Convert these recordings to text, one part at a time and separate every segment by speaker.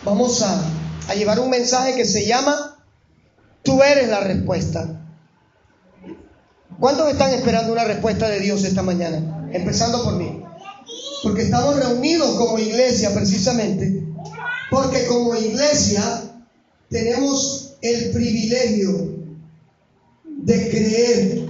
Speaker 1: Vamos a llevar un mensaje que se llama Tú eres la respuesta. ¿Cuántos están esperando una respuesta de Dios esta mañana? Empezando por mí. Porque estamos reunidos como iglesia precisamente. Porque como iglesia tenemos el privilegio de creer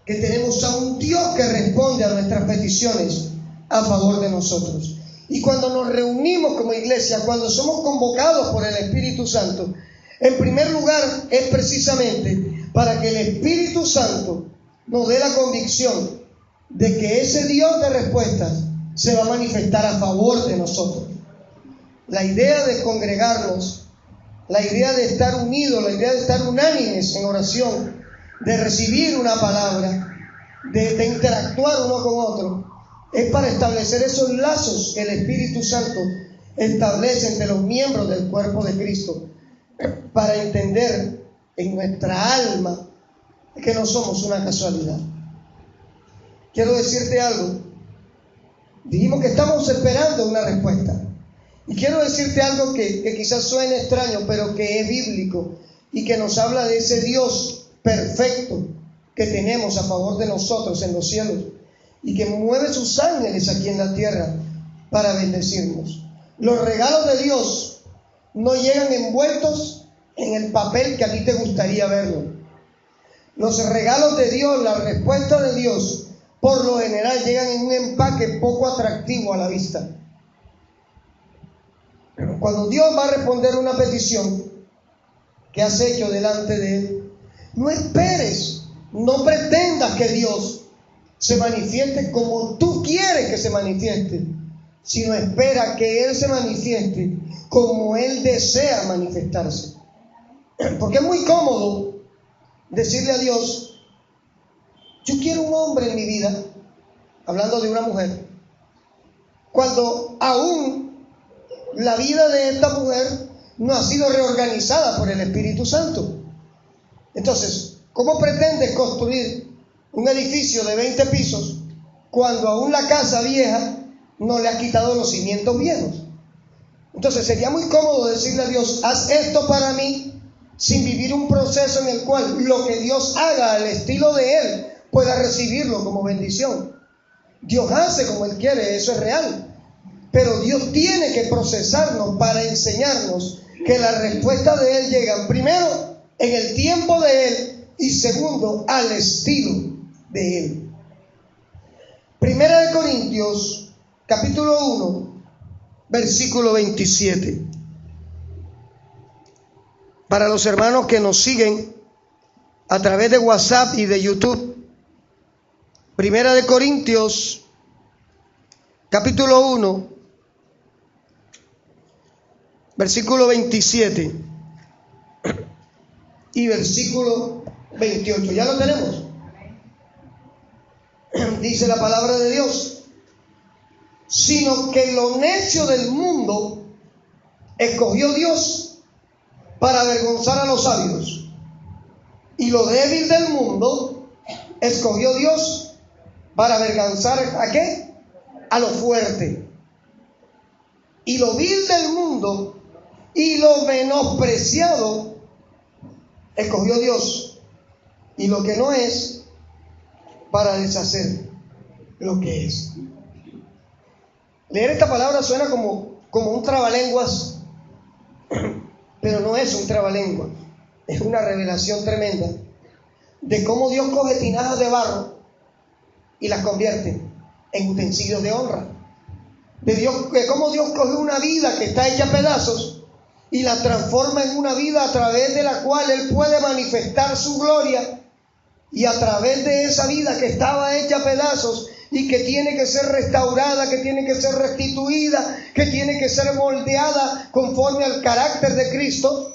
Speaker 1: que tenemos a un Dios que responde a nuestras peticiones a favor de nosotros. Y cuando nos reunimos como iglesia, cuando somos convocados por el Espíritu Santo, en primer lugar es precisamente para que el Espíritu Santo nos dé la convicción de que ese Dios de respuestas se va a manifestar a favor de nosotros. La idea de congregarnos, la idea de estar unidos, la idea de estar unánimes en oración, de recibir una palabra, de interactuar uno con otro, es para establecer esos lazos que el Espíritu Santo establece entre los miembros del cuerpo de Cristo, para entender en nuestra alma que no somos una casualidad. Quiero decirte algo. Dijimos que estamos esperando una respuesta. Y quiero decirte algo que quizás suene extraño, pero que es bíblico y que nos habla de ese Dios perfecto que tenemos a favor de nosotros en los cielos y que mueve sus ángeles aquí en la tierra para bendecirnos. Los regalos de Dios no llegan envueltos en el papel que a ti te gustaría verlo. Los regalos de Dios, la respuesta de Dios, por lo general llegan en un empaque poco atractivo a la vista. Pero cuando Dios va a responder una petición que has hecho delante de Él, no esperes, no pretendas que Dios se manifieste como tú quieres que se manifieste, sino espera que Él se manifieste como Él desea manifestarse. Porque es muy cómodo decirle a Dios: yo quiero un hombre en mi vida, hablando de una mujer, cuando aún la vida de esta mujer no ha sido reorganizada por el Espíritu Santo. Entonces, ¿cómo pretendes construir un edificio de 20 pisos cuando aún la casa vieja no le has quitado los cimientos viejos? Entonces sería muy cómodo decirle a Dios: haz esto para mí, sin vivir un proceso en el cual lo que Dios haga al estilo de Él pueda recibirlo como bendición. Dios hace como Él quiere, eso es real. Pero Dios tiene que procesarnos para enseñarnos que las respuestas de Él llegan primero en el tiempo de Él y segundo al estilo de Él. Primera de Corintios, capítulo 1, versículo 27. Para los hermanos que nos siguen a través de WhatsApp y de YouTube, Primera de Corintios, capítulo 1, versículo 27 y versículo 28. ¿Ya lo tenemos? Dice la palabra de Dios: sino que lo necio del mundo escogió Dios para avergonzar a los sabios, y lo débil del mundo escogió Dios para avergonzar ¿a qué? A lo fuerte. Y lo vil del mundo y lo menospreciado escogió Dios, y lo que no es, para deshacer lo que es. Leer esta palabra suena como un trabalenguas, pero no es un trabalenguas. Es una revelación tremenda de cómo Dios coge tinajas de barro y las convierte en utensilios de honra. De cómo Dios coge una vida que está hecha a pedazos y la transforma en una vida a través de la cual Él puede manifestar su gloria, y a través de esa vida que estaba hecha a pedazos y que tiene que ser restaurada, que tiene que ser restituida, que tiene que ser moldeada conforme al carácter de Cristo,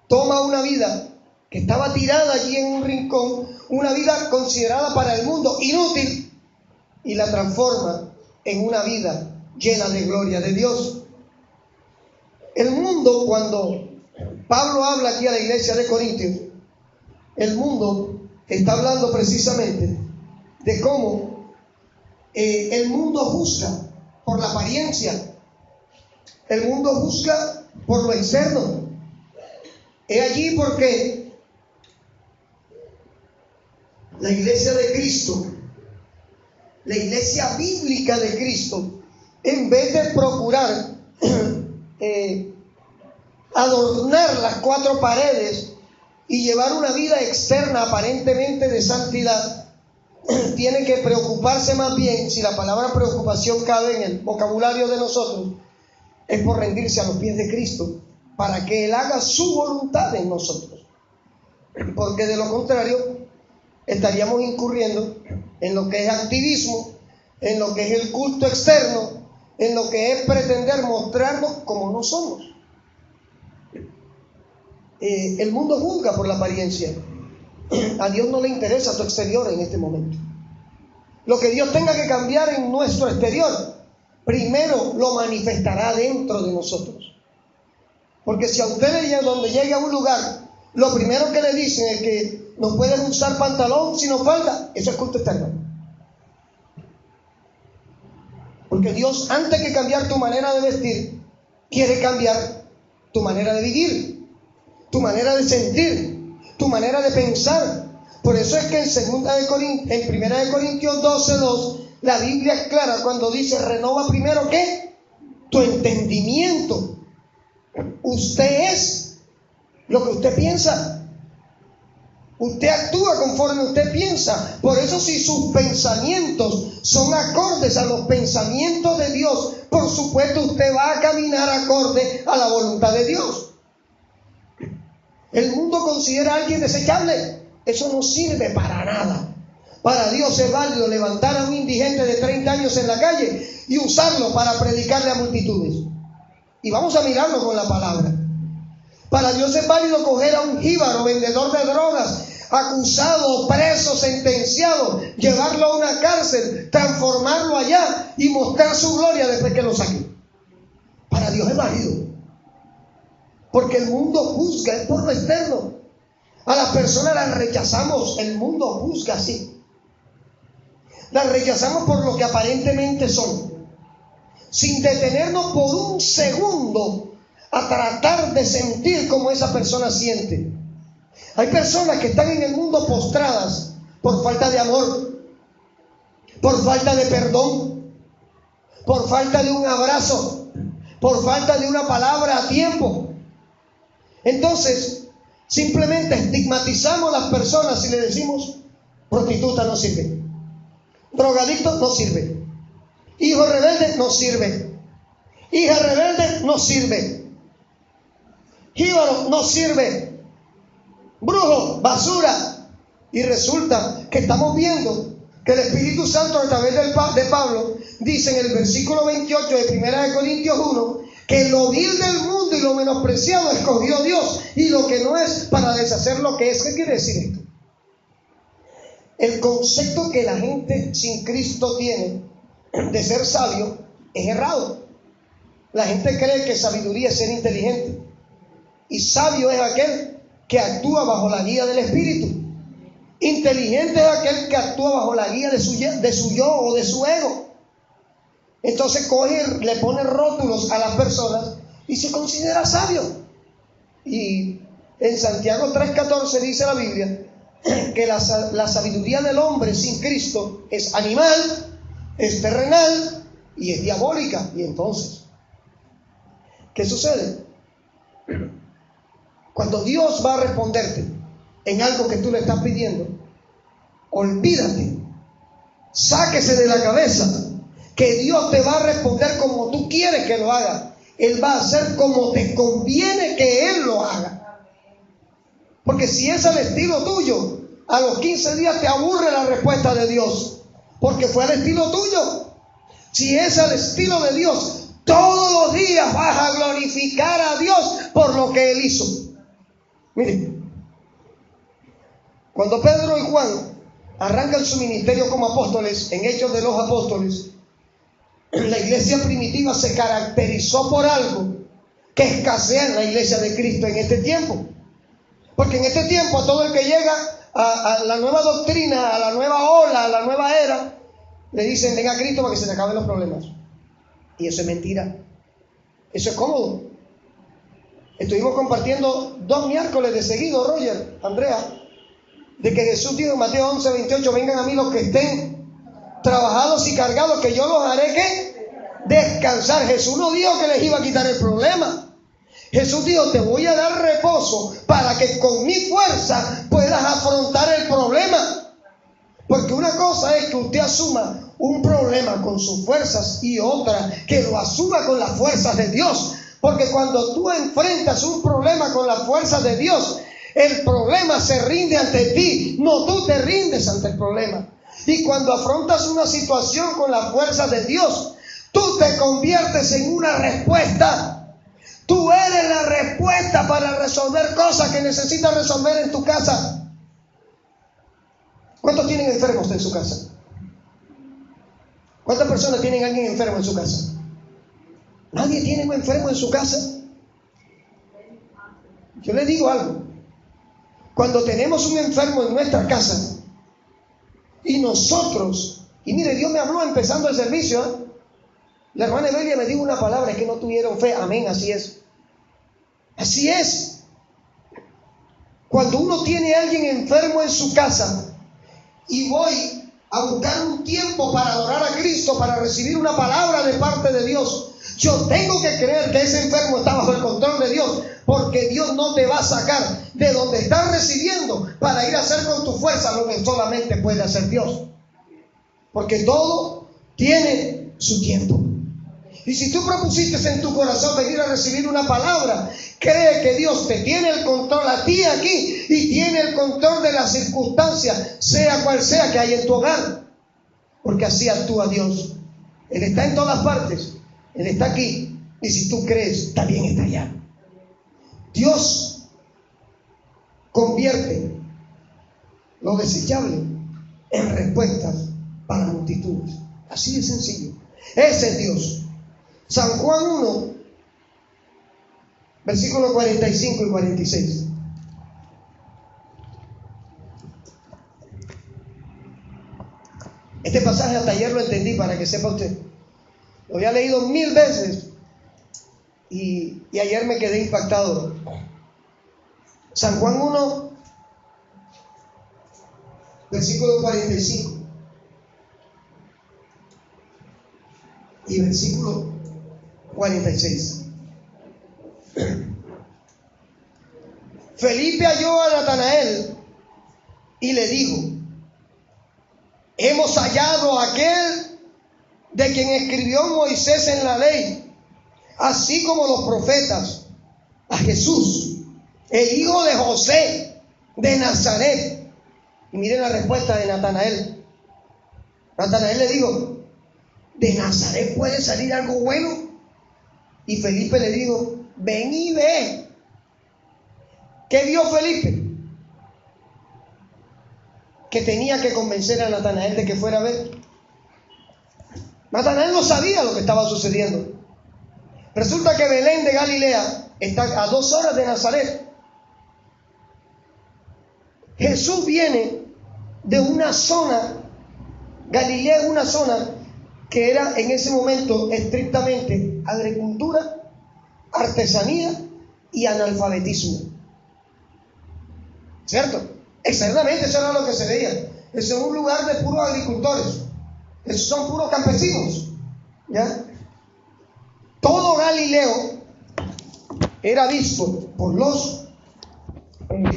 Speaker 1: toma una vida que estaba tirada allí en un rincón, una vida considerada para el mundo inútil, y la transforma en una vida llena de gloria de Dios. El mundo, cuando Pablo habla aquí a la iglesia de Corintios, el mundo está hablando precisamente de cómo el mundo juzga por la apariencia, El mundo juzga por lo externo. Es allí porque la iglesia de Cristo, la iglesia bíblica de Cristo, en vez de procurar adornar las cuatro paredes y llevar una vida externa aparentemente de santidad, tiene que preocuparse más bien, si la palabra preocupación cabe en el vocabulario de nosotros, es por rendirse a los pies de Cristo para que Él haga su voluntad en nosotros. Porque de lo contrario estaríamos incurriendo en lo que es activismo, en lo que es el culto externo, en lo que es pretender mostrarnos como no somos. El mundo juzga por la apariencia. A Dios no le interesa tu exterior en este momento. Lo que Dios tenga que cambiar en nuestro exterior, primero lo manifestará dentro de nosotros. Porque si a usted donde llegue a un lugar, lo primero que le dicen es que no puedes usar pantalón sino falda, eso es culto externo. Porque Dios, antes que cambiar tu manera de vestir, quiere cambiar tu manera de vivir, tu manera de sentir, tu manera de pensar. Por eso es que en 1 Corintios 12:2 la Biblia es clara cuando dice: renova primero ¿qué? Tu entendimiento. Usted es lo que usted piensa. Usted actúa conforme usted piensa. Por eso, si sus pensamientos son acordes a los pensamientos de Dios, por supuesto usted va a caminar acorde a la voluntad de Dios. El mundo considera a alguien desechable. Eso no sirve para nada. Para Dios es válido levantar a un indigente de 30 años en la calle y usarlo para predicarle a multitudes. Y vamos a mirarlo con la palabra. Para Dios es válido coger a un jíbaro, vendedor de drogas, acusado, preso, sentenciado, llevarlo a una cárcel, transformarlo allá y mostrar su gloria después que lo saque. Para Dios es válido. Porque el mundo juzga, es por lo externo. A las personas las rechazamos, el mundo juzga así. Las rechazamos por lo que aparentemente son, sin detenernos por un segundo a tratar de sentir como esa persona siente. Hay personas que están en el mundo postradas por falta de amor, por falta de perdón, por falta de un abrazo, por falta de una palabra a tiempo. Entonces, simplemente estigmatizamos a las personas y le decimos: prostituta no sirve, drogadicto no sirve, hijo rebelde no sirve, hija rebelde no sirve, jíbaro no sirve, brujo, basura. Y resulta que estamos viendo que el Espíritu Santo, a través de Pablo, dice en el versículo 28 de 1 Corintios 1 que lo vil del mundo y lo menospreciado escogió Dios, y lo que no es para deshacer lo que es. ¿Qué quiere decir esto? El concepto que la gente sin Cristo tiene de ser sabio es errado. La gente cree que sabiduría es ser inteligente, y sabio es aquel que actúa bajo la guía del Espíritu. Inteligente es aquel que actúa bajo la guía de su yo o de su ego. Entonces le pone rótulos a las personas y se considera sabio. Y en Santiago 3:14 dice la Biblia que la sabiduría del hombre sin Cristo es animal, es terrenal y es diabólica. Y entonces, ¿qué sucede? Cuando Dios va a responderte en algo que tú le estás pidiendo, olvídate, sáquese de la cabeza que Dios te va a responder como tú quieres que lo haga. Él va a hacer como te conviene que Él lo haga. Porque si es al estilo tuyo, a los 15 días te aburre la respuesta de Dios, porque fue al estilo tuyo. Si es al estilo de Dios, todos los días vas a glorificar a Dios por lo que Él hizo. Miren, cuando Pedro y Juan arrancan su ministerio como apóstoles, en Hechos de los Apóstoles, la iglesia primitiva se caracterizó por algo que escasea en la iglesia de Cristo en este tiempo. Porque en este tiempo a todo el que llega a la nueva doctrina, a la nueva ola, a la nueva era, le dicen: venga a Cristo para que se le acaben los problemas. Y eso es mentira. Eso es cómodo. Estuvimos compartiendo 2 miércoles de seguido, Roger, Andrea, de que Jesús dijo en Mateo 11:28, vengan a mí los que estén trabajados y cargados, que yo los haré ¿qué? Descansar. Jesús no dijo que les iba a quitar el problema. Jesús dijo, te voy a dar reposo para que con mi fuerza puedas afrontar el problema. Porque una cosa es que usted asuma un problema con sus fuerzas y otra que lo asuma con las fuerzas de Dios. Porque cuando tú enfrentas un problema con las fuerzas de Dios, el problema se rinde ante ti, no tú te rindes ante el problema. Y cuando afrontas una situación con las fuerzas de Dios, tú te conviertes en una respuesta. Tú eres la respuesta para resolver cosas que necesitas resolver en tu casa. ¿Cuántos tienen enfermos en su casa? ¿Cuántas personas tienen a alguien enfermo en su casa? ¿Nadie tiene un enfermo en su casa? Yo le digo algo. Cuando tenemos un enfermo en nuestra casa y nosotros, y mire, Dios me habló empezando el servicio, ¿eh? La hermana Evelia me dijo una palabra, es que no tuvieron fe. Amén, así es. Así es. Cuando uno tiene a alguien enfermo en su casa y voy a buscar un tiempo para adorar a Cristo, para recibir una palabra de parte de Dios, yo tengo que creer que ese enfermo está bajo el control de Dios, porque Dios no te va a sacar de donde estás recibiendo para ir a hacer con tu fuerza lo que solamente puede hacer Dios. Porque todo tiene su tiempo. Y si tú propusiste en tu corazón venir a recibir una palabra, cree que Dios te tiene el control a ti aquí y tiene el control de las circunstancias, sea cual sea que hay en tu hogar. Porque así actúa Dios. Él está en todas partes. Él está aquí. Y si tú crees, también está allá. Dios convierte lo desechable en respuestas para multitudes. Así de sencillo. Ese es Dios. San Juan 1, versículos 45 y 46. Este pasaje hasta ayer lo entendí, para que sepa usted. Lo había leído 1000 veces y ayer me quedé impactado. San Juan 1, versículo 45 y versículo 46. Felipe halló a Natanael y le dijo: hemos hallado a aquel de quien escribió Moisés en la ley, así como los profetas, a Jesús, el hijo de José de Nazaret. Y miren la respuesta de Natanael. Natanael le dijo: ¿de Nazaret puede salir algo bueno? Y Felipe le dijo: ven y ve. ¿Qué vio Felipe? Que tenía que convencer a Natanael de que fuera a ver. Natanael no sabía lo que estaba sucediendo. Resulta que Belén de Galilea está a 2 horas de Nazaret. Jesús viene de una zona, Galilea es una zona que era en ese momento estrictamente agricultura, artesanía y analfabetismo. ¿Cierto? Exactamente, eso era lo que se veía. Eso es un lugar de puros agricultores. Esos son puros campesinos. ¿Ya? Todo Galileo era visto por los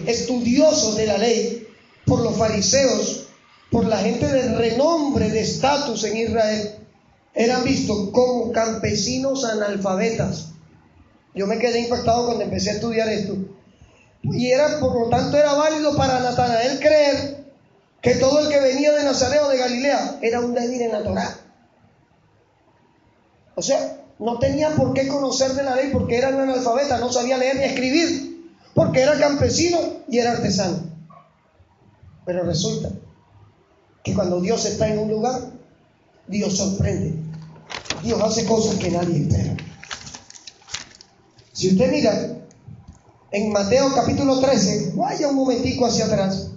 Speaker 1: estudiosos de la ley, por los fariseos, por la gente de renombre, de estatus en Israel. Eran vistos como campesinos analfabetas. Yo me quedé impactado cuando empecé a estudiar esto. Y por lo tanto era válido para Natanael creer que todo el que venía de Nazaret o de Galilea era un débil en la Torá. O sea, no tenía por qué conocer de la ley porque era un analfabeta, no sabía leer ni escribir, porque era campesino y era artesano. Pero resulta que cuando Dios está en un lugar, Dios sorprende. Dios hace cosas que nadie espera. Si usted mira en Mateo capítulo 13, vaya un momentico hacia atrás,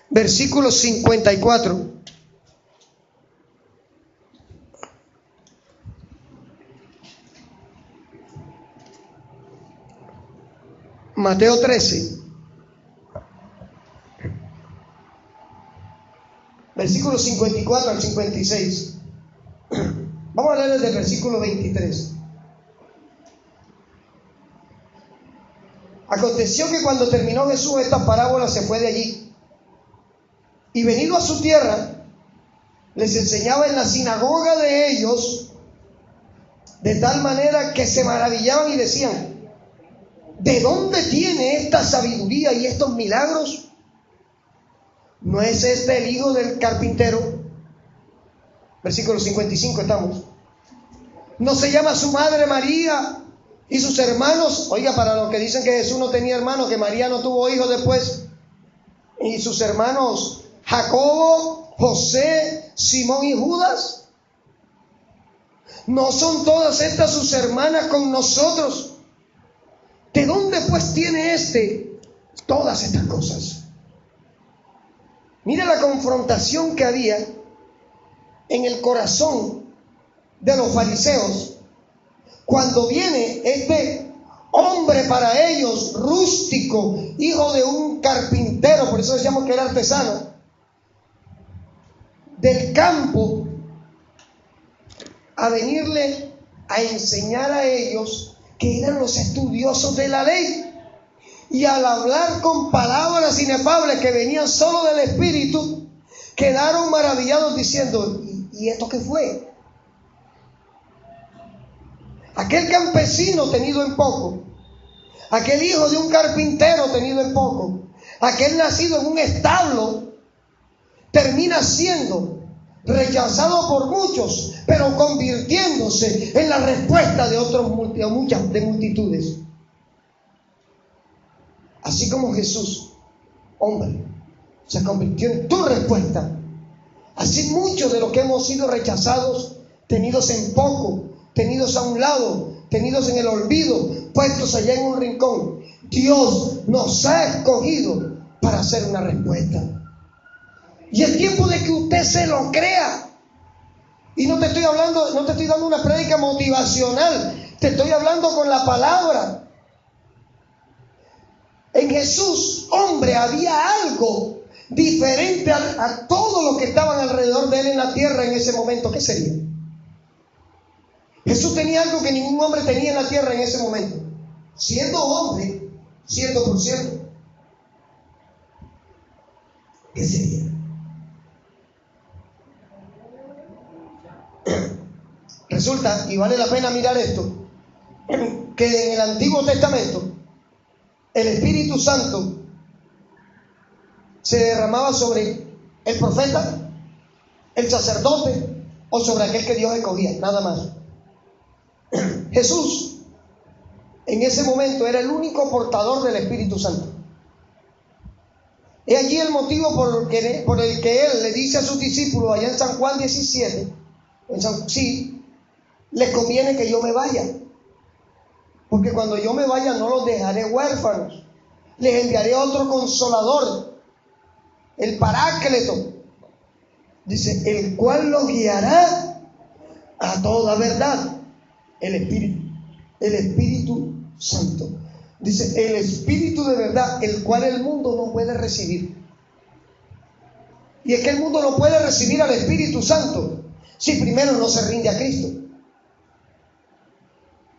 Speaker 1: versículo 54. Mateo 13, versículos 54 al 56. Vamos a leer desde el versículo 23. Aconteció que cuando terminó Jesús estas parábolas se fue de allí, y venido a su tierra, les enseñaba en la sinagoga de ellos, de tal manera que se maravillaban y decían: ¿de dónde tiene esta sabiduría y estos milagros? ¿No es este el hijo del carpintero? Versículo 55 estamos. ¿No se llama su madre María y sus hermanos? Oiga, para los que dicen que Jesús no tenía hermanos, que María no tuvo hijos después. Y sus hermanos Jacobo, José, Simón y Judas. ¿No son todas estas sus hermanas con nosotros? ¿De dónde pues tiene todas estas cosas? Mira la confrontación que había en el corazón de los fariseos cuando viene este hombre para ellos rústico, hijo de un carpintero, por eso decíamos que era artesano, del campo, a venirle a enseñar a ellos que eran los estudiosos de la ley. Y al hablar con palabras inefables que venían solo del Espíritu, quedaron maravillados diciendo: ¿y esto qué fue? Aquel campesino tenido en poco, aquel hijo de un carpintero tenido en poco, aquel nacido en un establo, termina siendo rechazado por muchos, pero convirtiéndose en la respuesta de de multitudes. Así como Jesús, hombre, se convirtió en tu respuesta, así muchos de los que hemos sido rechazados, tenidos en poco, tenidos a un lado, tenidos en el olvido, puestos allá en un rincón, Dios nos ha escogido para hacer una respuesta. Y es tiempo de que usted se lo crea. Y no te estoy dando una prédica motivacional, te estoy hablando con la palabra. En Jesús, hombre, había algo diferente a todos los que estaban alrededor de él en la tierra en ese momento. ¿Qué sería? Jesús tenía algo que ningún hombre tenía en la tierra en ese momento. Siendo hombre, 100%. ¿Qué sería? Resulta, y vale la pena mirar esto, que en el Antiguo Testamento el Espíritu Santo se derramaba sobre el profeta, el sacerdote o sobre aquel que Dios escogía, nada más. Jesús en ese momento era el único portador del Espíritu Santo. He allí el motivo por el que Él le dice a sus discípulos allá en San Juan 17, les conviene que yo me vaya, porque cuando yo me vaya no los dejaré huérfanos, les enviaré otro consolador, el Paráclito, dice, el cual los guiará a toda verdad, el Espíritu Santo, dice, el Espíritu de verdad, el cual el mundo no puede recibir. Y es que el mundo no puede recibir al Espíritu Santo si primero no se rinde a Cristo.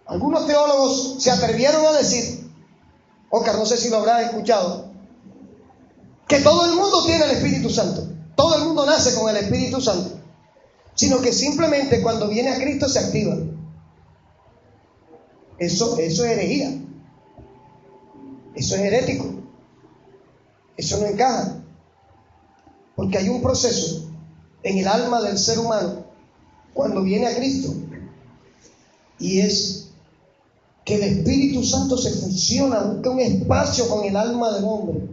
Speaker 1: Algunos teólogos se atrevieron a decir, Oscar, no sé si lo habrás escuchado, que todo el mundo tiene el Espíritu Santo, todo el mundo nace con el Espíritu Santo, sino que simplemente cuando viene a Cristo se activa. Eso es herejía, eso es herético, eso no encaja, porque hay un proceso en el alma del ser humano cuando viene a Cristo, y es que el Espíritu Santo se fusiona, busca un espacio con el alma del hombre,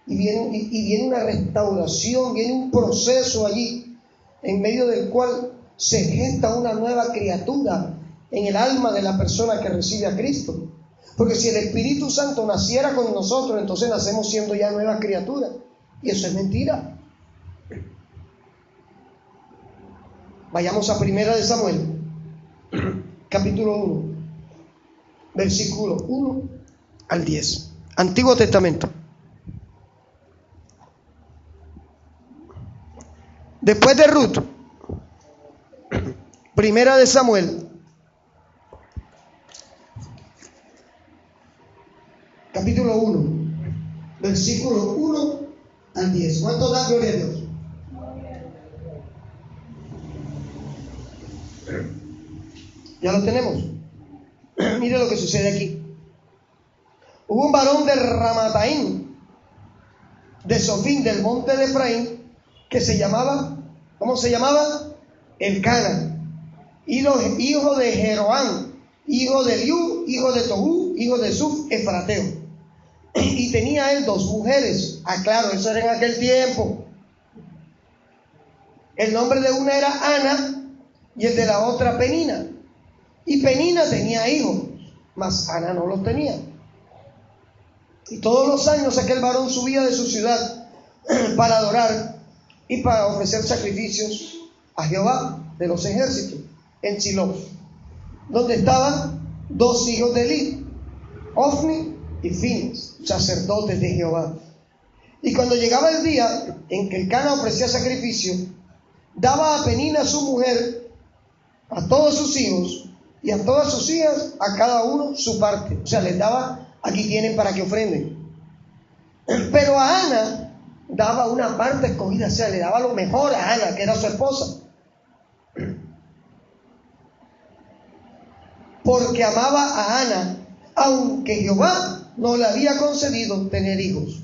Speaker 1: y viene una restauración, viene un proceso allí, en medio del cual se gesta una nueva criatura en el alma de la persona que recibe a Cristo. Porque si el Espíritu Santo naciera con nosotros, entonces nacemos siendo ya nuevas criaturas, y eso es mentira. Vayamos a 1 de Samuel, capítulo 1, versículo 1 al 10. Antiguo Testamento. Después de Ruth, Primera de Samuel, capítulo 1, versículo 1 al 10. ¿Cuánto da gloria a Dios? Ya lo tenemos. Mire lo que sucede aquí. Hubo un varón de Ramataim, de Sofín, del monte de Efraín, que se llamaba, ¿cómo se llamaba? Elcana, hijo de Jeroam, hijo de Eliú, hijo de Tobú, hijo de Suf, efrateo. Y tenía él 2 mujeres. Claro, eso era en aquel tiempo. El nombre de una era Ana y el de la otra Penina. Y Penina tenía hijos, mas Ana no los tenía. Y todos los años aquel varón subía de su ciudad para adorar y para ofrecer sacrificios a Jehová de los ejércitos en Silo, donde estaban 2 hijos de Eli, Ofni y Finees, sacerdotes de Jehová. Y cuando llegaba el día en que Elcana ofrecía sacrificio, daba a Penina su mujer, a todos sus hijos y a todas sus hijas, a cada uno su parte. O sea, les daba, aquí tienen para que ofrenden. Pero a Ana daba una parte escogida, o sea, le daba lo mejor a Ana, que era su esposa, porque amaba a Ana, aunque Jehová no le había concedido tener hijos.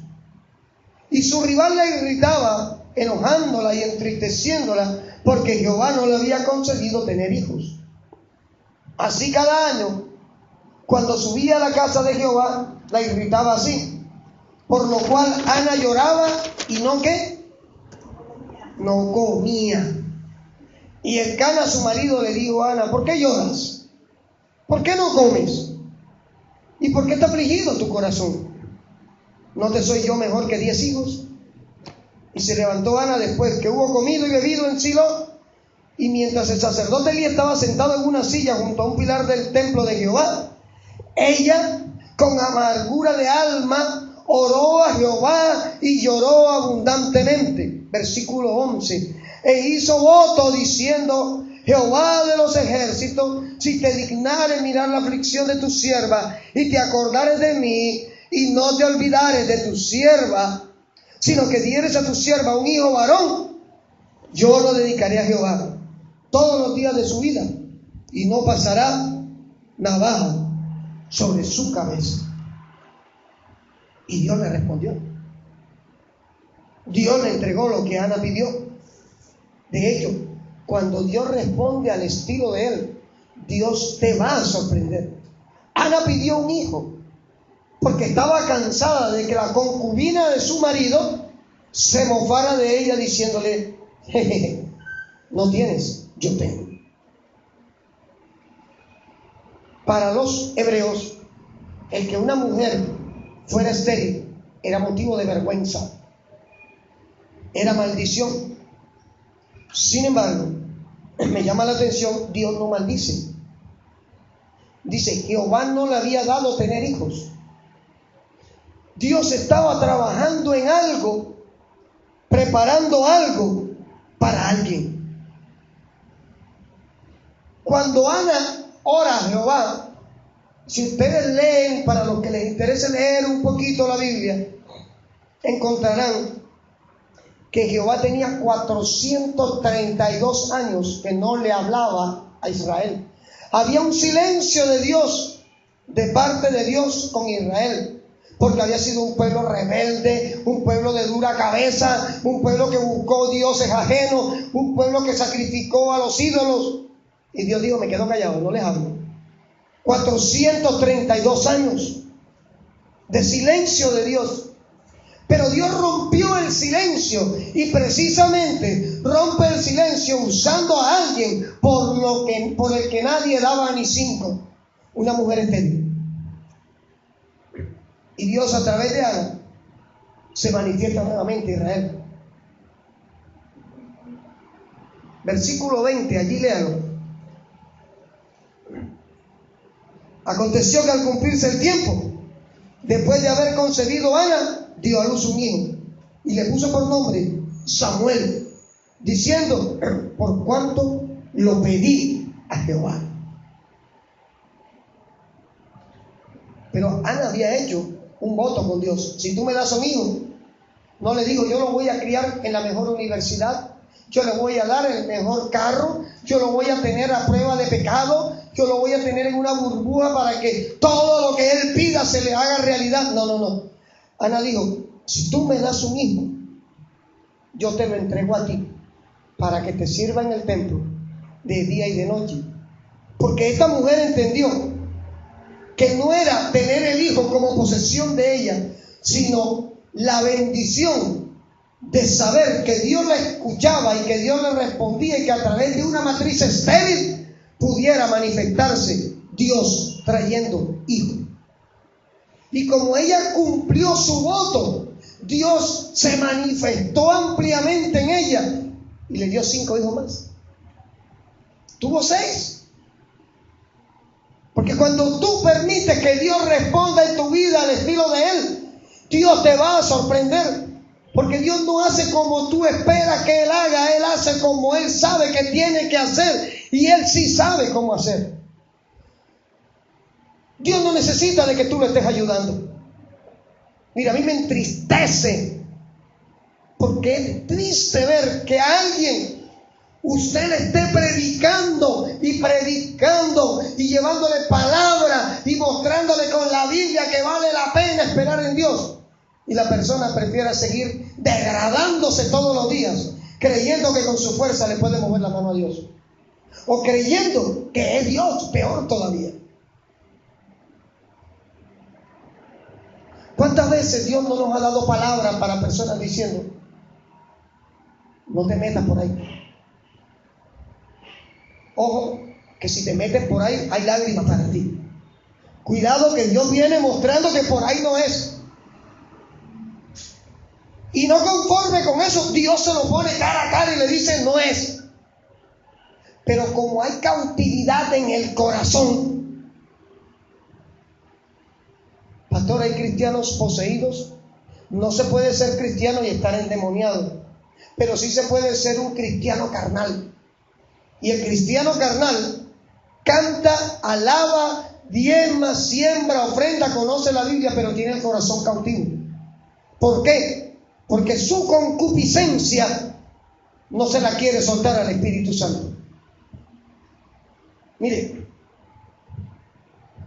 Speaker 1: Y su rival la irritaba, enojándola y entristeciéndola, porque Jehová no le había concedido tener hijos. Así cada año, cuando subía a la casa de Jehová, la irritaba así, por lo cual Ana lloraba y no ¿qué? No comía. Y Elcana, su marido, le dijo a Ana: ¿por qué lloras? ¿Por qué no comes? ¿Y por qué está afligido tu corazón? ¿No te soy yo mejor que 10 hijos? Y se levantó Ana después que hubo comido y bebido en Silo, y mientras el sacerdote Elí estaba sentado en una silla junto a un pilar del templo de Jehová, ella, con amargura de alma, oró a Jehová y lloró abundantemente. Versículo 11. E hizo voto diciendo: Jehová de los ejércitos, si te dignares mirar la aflicción de tu sierva y te acordares de mí y no te olvidares de tu sierva, sino que dieres a tu sierva un hijo varón, yo lo dedicaré a Jehová todos los días de su vida, y no pasará navaja sobre su cabeza. Y Dios le respondió. Dios le entregó lo que Ana pidió. De hecho, cuando Dios responde al estilo de Él, Dios te va a sorprender. Ana pidió un hijo porque estaba cansada de que la concubina de su marido se mofara de ella diciéndole: jejeje, no tienes, yo tengo. Para los hebreos, el que una mujer fuera estéril era motivo de vergüenza, era maldición. Sin embargo, me llama la atención, Dios no maldice. Dice: Jehová no le había dado tener hijos. Dios estaba trabajando en algo, preparando algo para alguien. Cuando Ana ora a Jehová, si ustedes leen, para los que les interese leer un poquito la Biblia, encontrarán que Jehová tenía 432 años que no le hablaba a Israel. Había un silencio de Dios, de parte de Dios con Israel, porque había sido un pueblo rebelde, un pueblo de dura cabeza, un pueblo que buscó dioses ajenos, un pueblo que sacrificó a los ídolos. Y Dios dijo: me quedo callado, no les hablo. 432 años de silencio de Dios. Pero Dios rompió el silencio, y precisamente rompe el silencio usando a alguien por el que nadie daba ni 5, una mujer estéril. Y Dios, a través de Ana, se manifiesta nuevamente a Israel. Versículo 20, allí léalo. Aconteció que al cumplirse el tiempo, Después de haber concebido Ana, dio a luz un hijo y le puso por nombre Samuel, diciendo: por cuanto lo pedí a Jehová. Pero Ana había hecho un voto con Dios: si tú me das un hijo, no le digo yo lo voy a criar en la mejor universidad, yo le voy a dar el mejor carro, yo lo voy a tener a prueba de pecado, yo lo voy a tener en una burbuja para que todo lo que él pida se le haga realidad. No. Ana dijo: si tú me das un hijo, yo te lo entrego a ti para que te sirva en el templo de día y de noche. Porque esta mujer entendió que no era tener el hijo como posesión de ella, sino la bendición de saber que Dios la escuchaba y que Dios le respondía, y que a través de una matriz estéril pudiera manifestarse Dios trayendo hijos. Y como ella cumplió su voto, Dios se manifestó ampliamente en ella y le dio 5 hijos más. Tuvo 6. Porque cuando tú permites que Dios responda en tu vida al estilo de Él, Dios te va a sorprender. Porque Dios no hace como tú esperas que Él haga, Él hace como Él sabe que tiene que hacer, y Él sí sabe cómo hacer. Dios no necesita de que tú lo estés ayudando. Mira, a mí me entristece, porque es triste ver que a alguien usted le esté predicando y llevándole palabra y mostrándole con la Biblia que vale la pena esperar en Dios, y la persona prefiera seguir degradándose todos los días, creyendo que con su fuerza le puede mover la mano a Dios, o creyendo que es Dios, peor todavía. ¿Cuántas veces Dios no nos ha dado palabras para personas diciendo: no te metas por ahí? Ojo, que si te metes por ahí hay lágrimas para ti. Cuidado, que Dios viene mostrando que por ahí no es. Y no conforme con eso, Dios se lo pone cara a cara y le dice: no es. Pero como hay cautividad en el corazón, pastor, hay cristianos poseídos. No se puede ser cristiano y estar endemoniado, pero sí se puede ser un cristiano carnal. Y el cristiano carnal canta, alaba, diezma, siembra, ofrenda, conoce la Biblia, pero tiene el corazón cautivo. ¿Por qué? Porque su concupiscencia no se la quiere soltar al Espíritu Santo. Mire,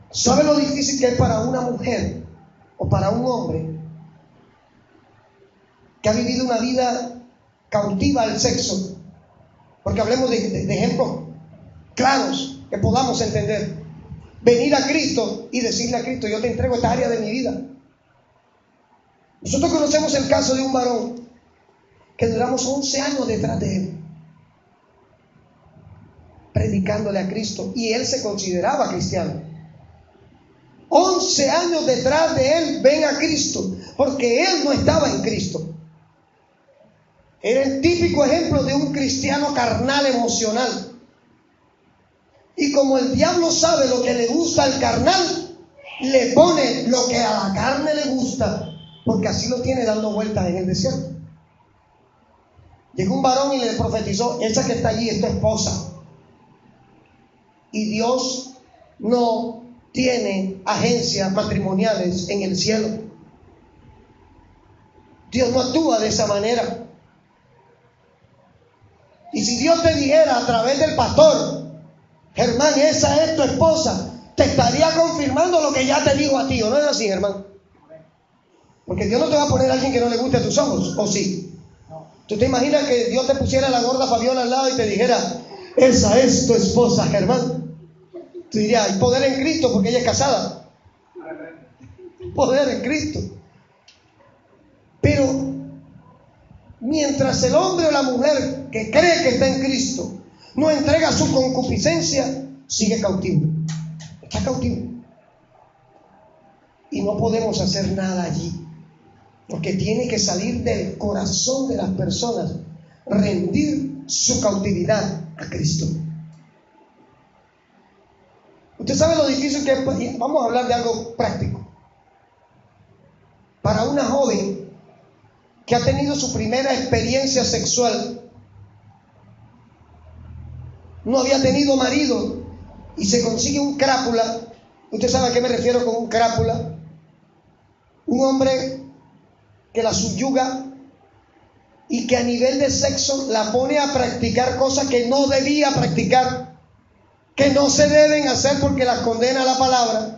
Speaker 1: ¿sabe lo difícil que es para una mujer o para un hombre que ha vivido una vida cautiva al sexo? Porque hablemos de ejemplos claros que podamos entender. Venir a Cristo y decirle a Cristo: yo te entrego esta área de mi vida. Nosotros conocemos el caso de un varón que duramos 11 años detrás de él, predicándole a Cristo, y él se consideraba cristiano. 11 años detrás de él, ven a Cristo, porque él no estaba en Cristo. Era el típico ejemplo de un cristiano carnal emocional. Y como el diablo sabe lo que le gusta al carnal, le pone lo que a la carne le gusta, porque así lo tiene dando vueltas en el desierto. Llegó un varón y le profetizó: esa que está allí es tu esposa. Y Dios no tiene agencias matrimoniales en el cielo. Dios no actúa de esa manera. Y si Dios te dijera a través del pastor: Germán, esa es tu esposa, te estaría confirmando lo que ya te digo a ti, ¿o no es así, Germán? Porque Dios no te va a poner a alguien que no le guste a tus ojos, ¿o sí? ¿Tú te imaginas que Dios te pusiera la gorda Fabiola al lado y te dijera: esa es tu esposa, Germán? Tú dirías: hay poder en Cristo, porque ella es casada. Poder en Cristo. Pero mientras el hombre o la mujer que cree que está en Cristo no entrega su concupiscencia, sigue cautivo. Está cautivo. Y no podemos hacer nada allí, porque tiene que salir del corazón de las personas, rendir su cautividad a Cristo. Usted sabe lo difícil que es. Vamos a hablar de algo práctico. para una joven que ha tenido su primera experiencia sexual, no había tenido marido y se consigue un crápula. ¿Usted sabe a qué me refiero con un crápula? Un hombre que la subyuga y que a nivel de sexo la pone a practicar cosas que no debía practicar, que no se deben hacer porque las condena la palabra,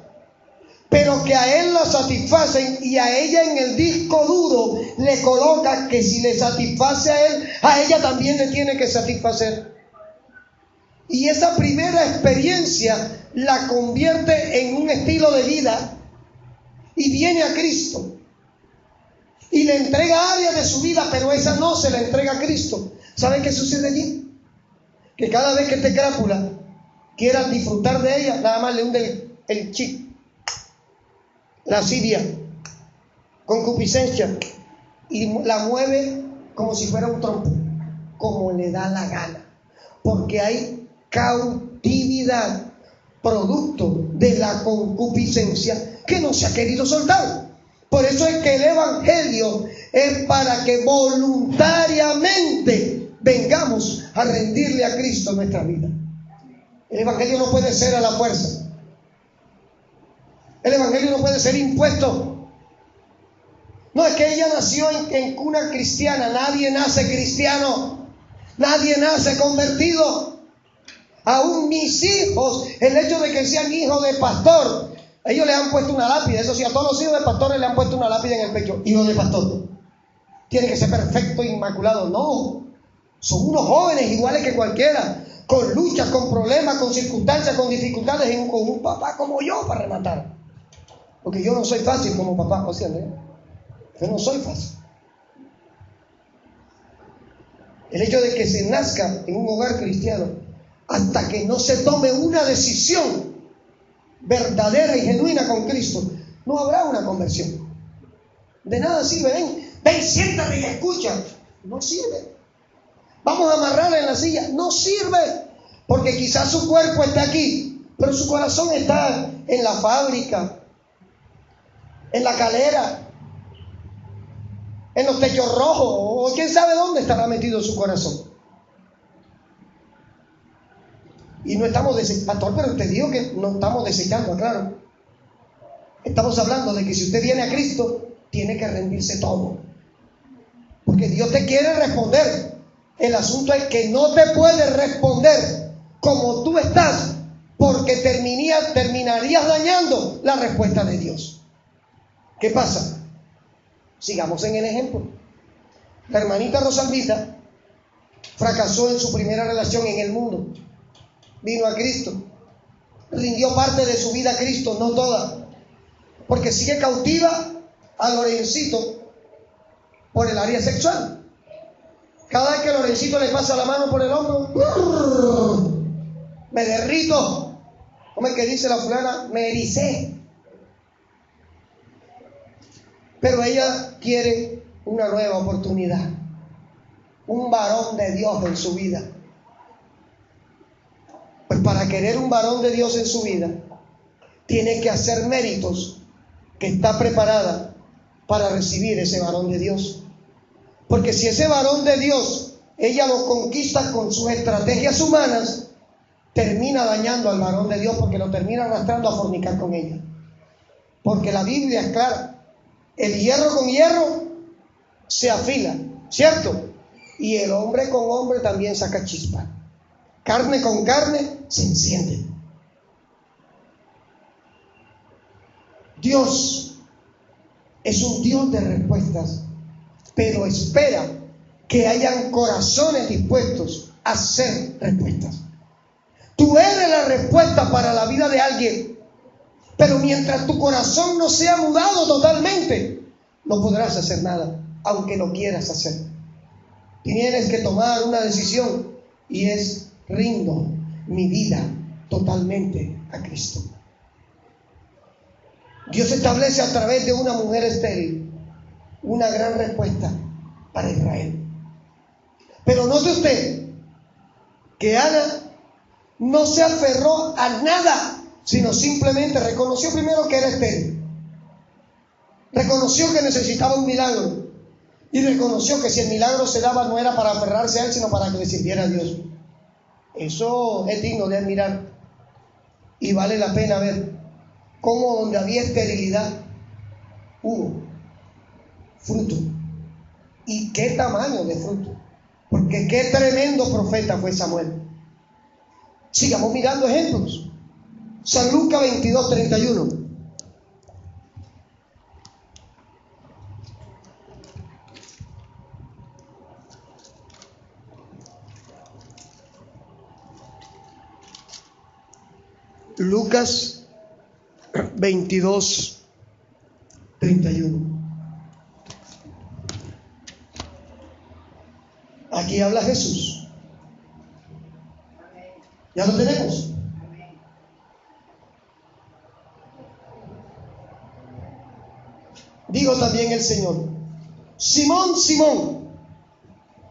Speaker 1: pero que a él la satisfacen, y a ella en el disco duro le coloca que si le satisface a él, a ella también le tiene que satisfacer. Y esa primera experiencia la convierte en un estilo de vida y viene a Cristo y le entrega áreas de su vida, pero esa no se la entrega a Cristo. ¿Sabe qué sucede allí? Que cada vez que este crápula quiera disfrutar de ella, nada más le hunde el chip, lascivia, concupiscencia, y la mueve como si fuera un trompo, como le da la gana, porque hay cautividad producto de la concupiscencia que no se ha querido soltar. Por eso es que el evangelio es para que voluntariamente vengamos a rendirle a Cristo nuestra vida. El evangelio no puede ser a la fuerza. El evangelio no puede ser impuesto. No es que ella nació en cuna cristiana. Nadie nace cristiano. Nadie nace convertido. Aún mis hijos, el hecho de que sean hijos de pastor, ellos le han puesto una lápida. Eso sí, a todos los hijos de pastores le han puesto una lápida en el pecho. Hijo de pastor. Tiene que ser perfecto, inmaculado. No. Son unos jóvenes iguales que cualquiera, con luchas, con problemas, con circunstancias, con dificultades, con un papá como yo para rematar. Porque yo no soy fácil como papá, ¿o sea, yo no soy fácil. El hecho de que se nazca en un hogar cristiano, hasta que no se tome una decisión verdadera y genuina con Cristo, no habrá una conversión. De nada sirve, ven, siéntate y escucha. No sirve. Vamos a amarrarla en la silla. No sirve, porque quizás su cuerpo está aquí, pero su corazón está en la fábrica, en la calera, en los techos rojos, o quién sabe dónde estará metido su corazón. Y no estamos pastor, pero usted dijo que no estamos desechando, claro. Estamos hablando de que si usted viene a Cristo, tiene que rendirse todo, porque Dios te quiere responder. El asunto es que no te puede responder como tú estás, porque terminarías dañando la respuesta de Dios. ¿Qué pasa? Sigamos en el ejemplo. La hermanita Rosalvita fracasó en su primera relación en el mundo. Vino a Cristo, rindió parte de su vida a Cristo, no toda, porque sigue cautiva a Lorencito por el área sexual. Cada vez que Lorencito le pasa la mano por el hombro, me derrito. ¿Cómo es que dice la fulana? Me ericé. Pero ella quiere una nueva oportunidad, un varón de Dios en su vida. Pues para querer un varón de Dios en su vida, tiene que hacer méritos que está preparada para recibir ese varón de Dios. Porque si ese varón de Dios, ella lo conquista con sus estrategias humanas, termina dañando al varón de Dios, porque lo termina arrastrando a fornicar con ella. Porque la Biblia es clara: el hierro con hierro se afila, ¿cierto? Y el hombre con hombre también saca chispa. Carne con carne se enciende. Dios es un Dios de respuestas, pero espera que hayan corazones dispuestos a hacer respuestas. Tú eres la respuesta para la vida de alguien, pero mientras tu corazón no sea mudado totalmente, no podrás hacer nada, aunque lo quieras hacer. Tienes que tomar una decisión, y es: rindo mi vida totalmente a Cristo. Dios establece a través de una mujer estéril una gran respuesta para Israel. Pero note usted que Ana no se aferró a nada, sino simplemente reconoció primero que era estéril. Reconoció que necesitaba un milagro. Y reconoció que si el milagro se daba no era para aferrarse a él, sino para que le sirviera a Dios. Eso es digno de admirar. Y vale la pena ver cómo donde había esterilidad hubo fruto. Y qué tamaño de fruto. Porque qué tremendo profeta fue Samuel. Sigamos mirando ejemplos. San Lucas 22:31. Lucas 22:31. Aquí habla Jesús. ¿Ya lo tenemos? Dijo también el Señor: Simón, Simón,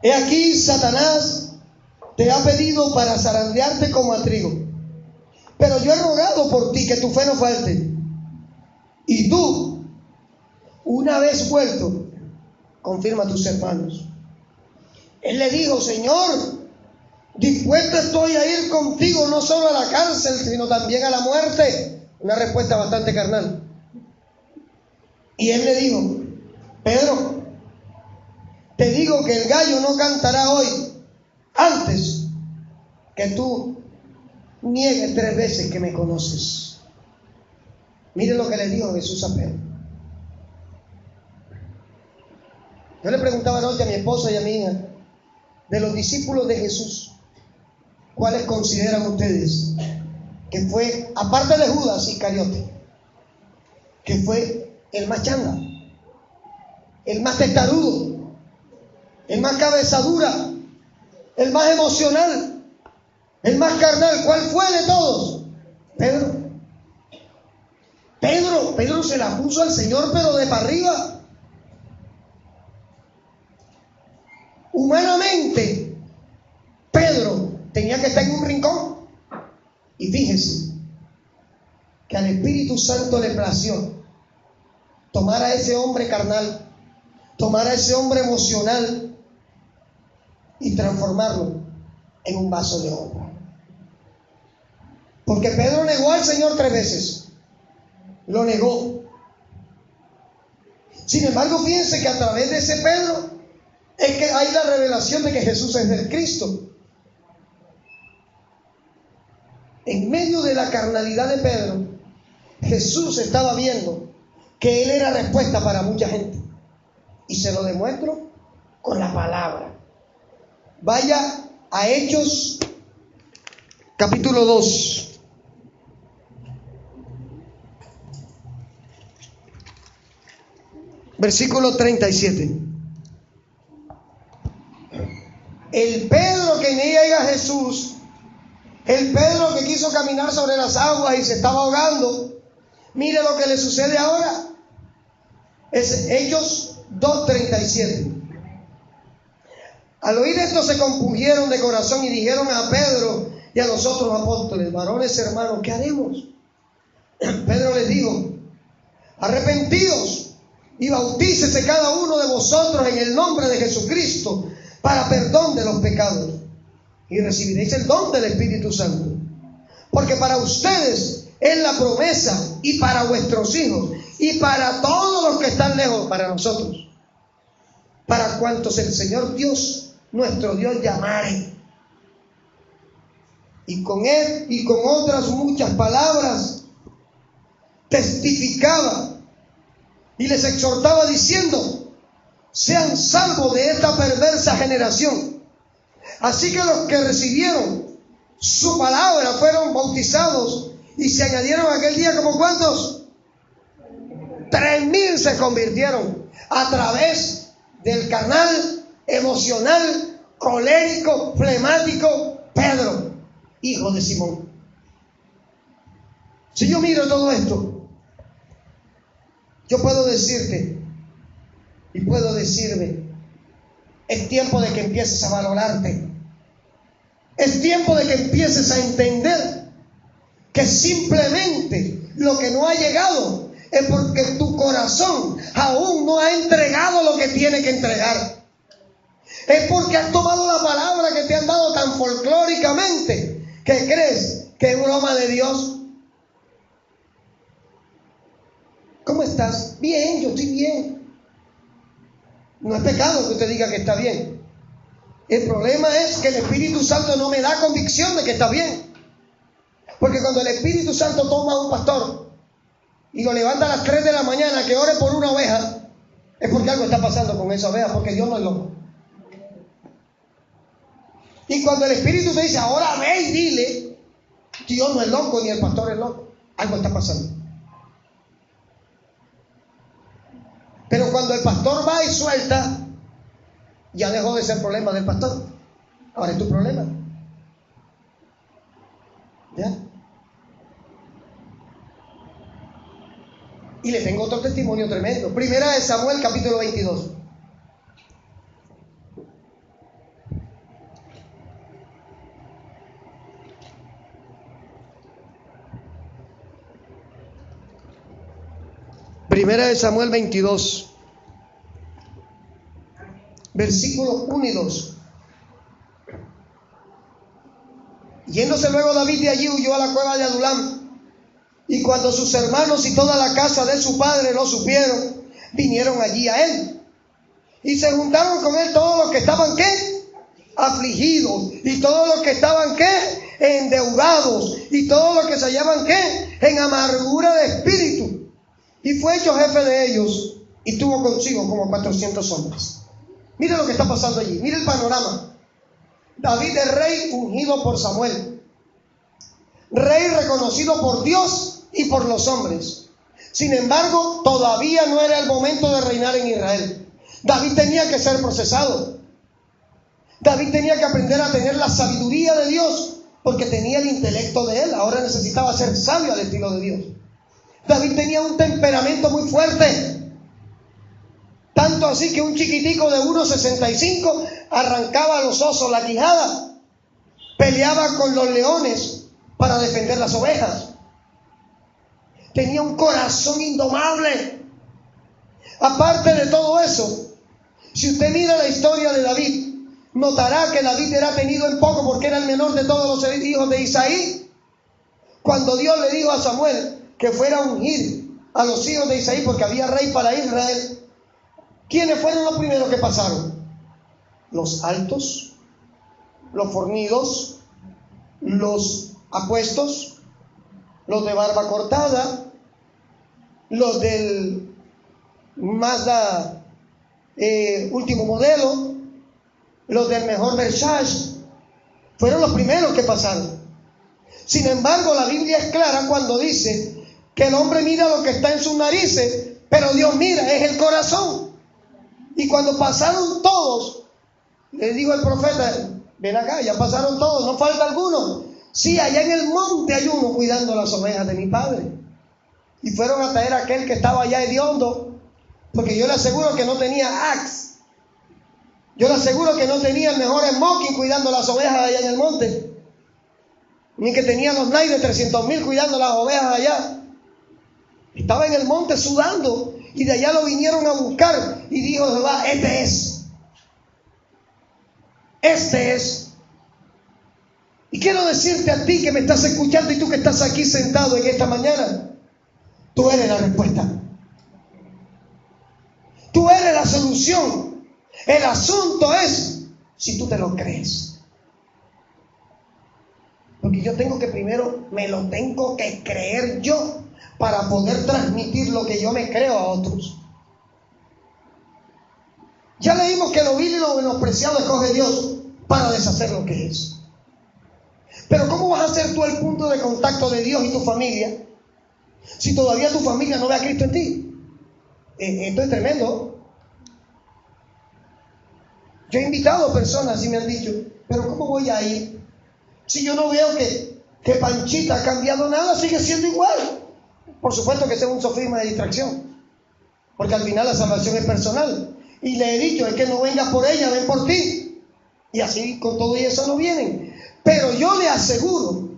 Speaker 1: he aquí Satanás te ha pedido para zarandearte como a trigo. Pero yo he rogado por ti que tu fe no falte. Y tú, una vez vuelto, confirma a tus hermanos. Él le dijo: Señor, dispuesto estoy a ir contigo no solo a la cárcel, sino también a la muerte. Una respuesta bastante carnal. Y él le dijo: Pedro, te digo que el gallo no cantará hoy antes que tú niegues 3 veces que me conoces. Mire lo que le dijo Jesús a Pedro. Yo le preguntaba anoche a mi esposa y a mi hija, de los discípulos de Jesús, ¿cuáles consideran ustedes que fue, aparte de Judas Iscariote, que fue el más changa, el más testarudo, el más cabezadura, el más emocional, el más carnal? ¿Cuál fue de todos? Pedro se la puso al Señor, pero de para arriba. Humanamente, Pedro tenía que estar en un rincón. Y fíjese que al Espíritu Santo le plació tomar a ese hombre carnal, tomar a ese hombre emocional y transformarlo en un vaso de oro. Porque Pedro negó al Señor 3 veces. Lo negó. Sin embargo, fíjense que a través de ese Pedro es que hay la revelación de que Jesús es el Cristo. En medio de la carnalidad de Pedro, Jesús estaba viendo que él era respuesta para mucha gente. Y se lo demuestro con la palabra. Vaya a Hechos capítulo 2. Versículo 37. El Pedro que niega a Jesús, el Pedro que quiso caminar sobre las aguas y se estaba ahogando, mire lo que le sucede ahora. Es Hechos 2:37. Al oír esto se compungieron de corazón y dijeron a Pedro y a los otros apóstoles: varones hermanos, ¿qué haremos? Pedro les dijo: arrepentidos y bautícese cada uno de vosotros en el nombre de Jesucristo para perdón de los pecados, y recibiréis el don del Espíritu Santo. Porque para ustedes es la promesa, y para vuestros hijos, y para todos los que están lejos, para nosotros, para cuantos el Señor Dios, nuestro Dios, llamare. Y con él y con otras muchas palabras testificaba y les exhortaba diciendo: sean salvos de esta perversa generación. Así que los que recibieron su palabra fueron bautizados, y se añadieron aquel día, ¿como cuántos? 3,000 se convirtieron a través del carnal, emocional, colérico, flemático Pedro, hijo de Simón. Si yo miro todo esto, yo puedo decirte y puedo decirme: es tiempo de que empieces a valorarte. Es tiempo de que empieces a entender que simplemente lo que no ha llegado es porque tu corazón aún no ha entregado lo que tiene que entregar. Es porque has tomado la palabra que te han dado tan folclóricamente que crees que es broma de Dios. ¿Cómo estás? Bien, yo estoy bien. No es pecado que usted diga que está bien. El problema es que el Espíritu Santo no me da convicción de que está bien. Porque cuando el Espíritu Santo toma a un pastor y lo levanta a las 3 de la mañana que ore por una oveja, es porque algo está pasando con esa oveja, porque Dios no es loco. Y cuando el Espíritu te dice, ahora ve y dile, Dios no es loco ni el pastor es loco. Algo está pasando. Pero cuando el pastor va y suelta, ya dejó de ser problema del pastor. Ahora es tu problema. ¿Ya? Y le tengo otro testimonio tremendo. Primera de Samuel, capítulo 22. Primera de Samuel 22, versículos 1 y 2. Yéndose luego David de allí, huyó a la cueva de Adulam. Y cuando sus hermanos y toda la casa de su padre lo supieron, vinieron allí a él. Y se juntaron con él todos los que estaban, ¿qué? Afligidos. Y todos los que estaban, ¿qué? Endeudados. Y todos los que se hallaban, ¿qué? En amargura de espíritu. Y fue hecho jefe de ellos y tuvo consigo como 400 hombres. Mire lo que está pasando allí. Mire el panorama. David es rey ungido por Samuel. Rey reconocido por Dios y por los hombres. Sin embargo, todavía no era el momento de reinar en Israel. David tenía que ser procesado. David tenía que aprender a tener la sabiduría de Dios porque tenía el intelecto de él. Ahora necesitaba ser sabio al estilo de Dios. David tenía un temperamento muy fuerte, tanto así que un chiquitico de 1,65 arrancaba a los osos la quijada, peleaba con los leones para defender las ovejas, tenía un corazón indomable. Aparte de todo eso, si usted mira la historia de David, notará que David era tenido en poco porque era el menor de todos los hijos de Isaí. Cuando Dios le dijo a Samuel que fuera a ungir a los hijos de Isaí porque había rey para Israel, ¿quiénes fueron los primeros que pasaron? Los altos, los fornidos, los apuestos, los de barba cortada, los del Mazda último modelo, los del mejor Versace, fueron los primeros que pasaron. Sin embargo, la Biblia es clara cuando dice que el hombre mira lo que está en sus narices, pero Dios mira, es el corazón. Y cuando pasaron todos, le digo al profeta, ven acá, ya pasaron todos, no falta alguno. Sí, allá en el monte hay uno cuidando las ovejas de mi padre. Y fueron a traer a aquel que estaba allá hediondo, porque yo le aseguro que no tenía axe. Yo le aseguro que no tenía el mejor smoking cuidando las ovejas allá en el monte, ni que tenía los Nike de 300,000 cuidando las ovejas allá. Estaba en el monte sudando y de allá lo vinieron a buscar y dijo Jehová, este es. Y quiero decirte a ti que me estás escuchando y tú que estás aquí sentado en esta mañana, tú eres la respuesta. Tú eres la solución. El asunto es si tú te lo crees. Porque yo tengo que primero, me lo tengo que creer yo para poder transmitir lo que yo me creo a otros. Ya leímos que lo vil y lo menospreciado escoge Dios para deshacer lo que es. Pero ¿cómo vas a ser tú el punto de contacto de Dios y tu familia si todavía tu familia no ve a Cristo en ti? Esto es tremendo. Yo he invitado a personas y me han dicho, pero ¿cómo voy a ir si yo no veo que Panchita ha cambiado nada, sigue siendo igual? Por supuesto que ese es un sofisma de distracción, porque al final la salvación es personal. Y le he dicho, es que no vengas por ella, ven por ti. Y así con todo y eso no vienen. Pero yo le aseguro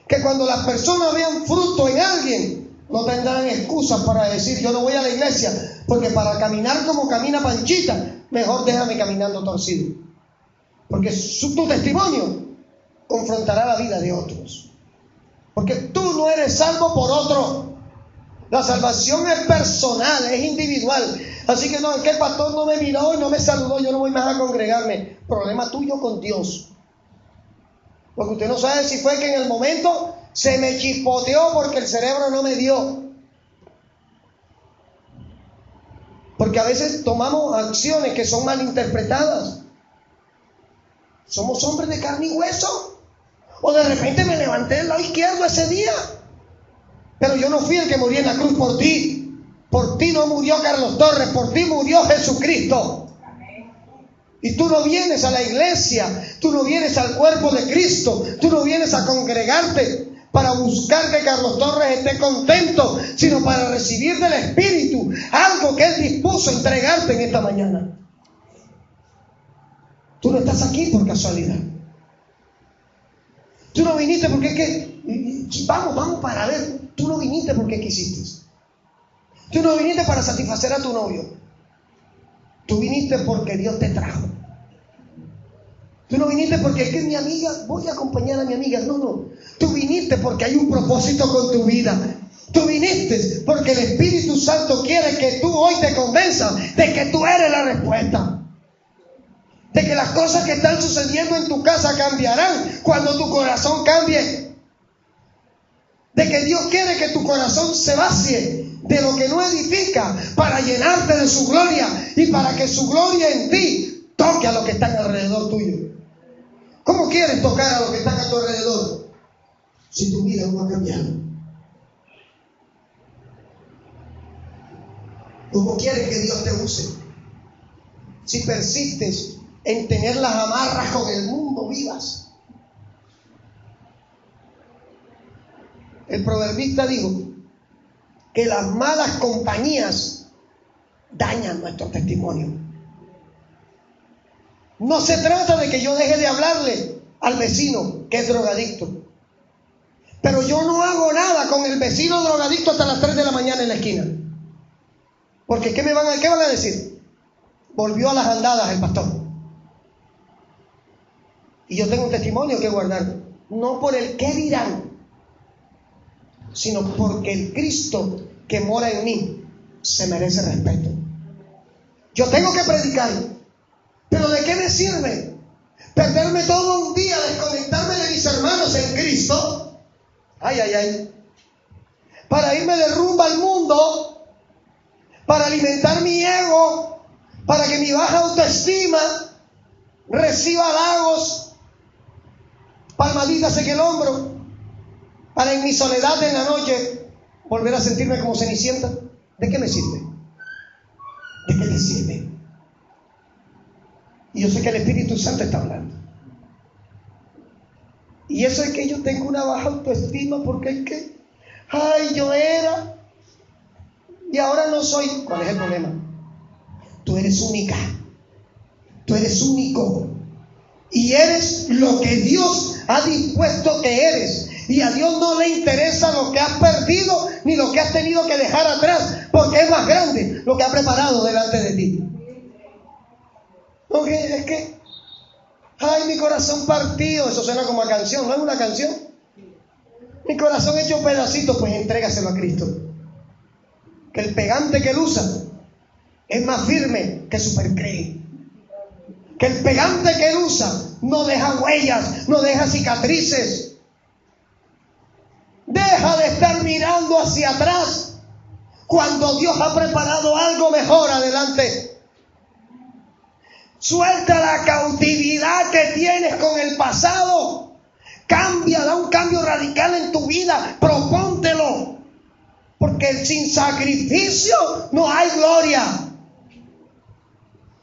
Speaker 1: que cuando las personas vean fruto en alguien, no tendrán excusas para decir yo no voy a la iglesia, porque para caminar como camina Panchita, mejor déjame caminando torcido. Porque tu testimonio confrontará la vida de otros. Porque tú no eres salvo por otro. La salvación es personal, es individual. Así que no, es que el pastor no me miró y no me saludó, yo no voy más a congregarme. Problema tuyo con Dios. Porque usted no sabe si fue que en el momento se me chispoteó porque el cerebro no me dio. Porque a veces tomamos acciones que son malinterpretadas. Somos hombres de carne y hueso. O de repente me levanté del lado izquierdo ese día. Pero yo no fui el que murió en la cruz por ti. Por ti no murió Carlos Torres, por ti murió Jesucristo. Y tú no vienes a la iglesia, tú no vienes al cuerpo de Cristo, tú no vienes a congregarte para buscar que Carlos Torres esté contento, sino para recibir del Espíritu algo que Él dispuso a entregarte en esta mañana. Tú no estás aquí por casualidad. Tú no viniste porque es que, vamos para ver, tú no viniste porque quisiste. Tú no viniste para satisfacer a tu novio. Tú viniste porque Dios te trajo. Tú no viniste porque es que mi amiga, voy a acompañar a mi amiga. No. Tú viniste porque hay un propósito con tu vida. Tú viniste porque el Espíritu Santo quiere que tú hoy te convenzas de que tú eres la respuesta. De que las cosas que están sucediendo en tu casa cambiarán cuando tu corazón cambie. De que Dios quiere que tu corazón se vacíe de lo que no edifica para llenarte de su gloria y para que su gloria en ti toque a los que están alrededor tuyo. ¿Cómo quieres tocar a los que están a tu alrededor si tu vida no ha cambiado? ¿Cómo quieres que Dios te use si persistes en tener las amarras con el mundo vivas? El proverbista dijo que las malas compañías dañan nuestro testimonio. No se trata de que yo deje de hablarle al vecino que es drogadicto, pero yo no hago nada con el vecino drogadicto hasta las 3 de la mañana en la esquina. Porque ¿qué van a decir? Volvió a las andadas el pastor. Y yo tengo un testimonio que guardar, no por el qué dirán, sino porque el Cristo que mora en mí se merece respeto. Yo tengo que predicar, pero ¿de qué me sirve perderme todo un día, desconectarme de mis hermanos en Cristo? Para irme de rumba al mundo, para alimentar mi ego, para que mi baja autoestima reciba halagos, palmaditas en el hombro, para en mi soledad en la noche volver a sentirme como Cenicienta. ¿De qué me sirve? ¿De qué te sirve? Y yo sé que el Espíritu Santo está hablando. Y eso es que yo tengo una baja autoestima porque es que, yo era y ahora no soy. ¿Cuál es el problema? Tú eres única. Tú eres único. Y eres lo que Dios ha dispuesto que eres. Y a Dios no le interesa lo que has perdido ni lo que has tenido que dejar atrás, porque es más grande lo que ha preparado delante de ti. Porque es que, mi corazón partido, eso suena como a canción, ¿no es una canción? Mi corazón hecho pedacitos, pues entrégaselo a Cristo. Que el pegante que él usa es más firme que Supercree. Que el pegante que él usa no deja huellas, no deja cicatrices. Deja de estar mirando hacia atrás cuando Dios ha preparado algo mejor adelante. Suelta la cautividad que tienes con el pasado. Cambia, da un cambio radical en tu vida. Propóntelo. Porque sin sacrificio no hay gloria.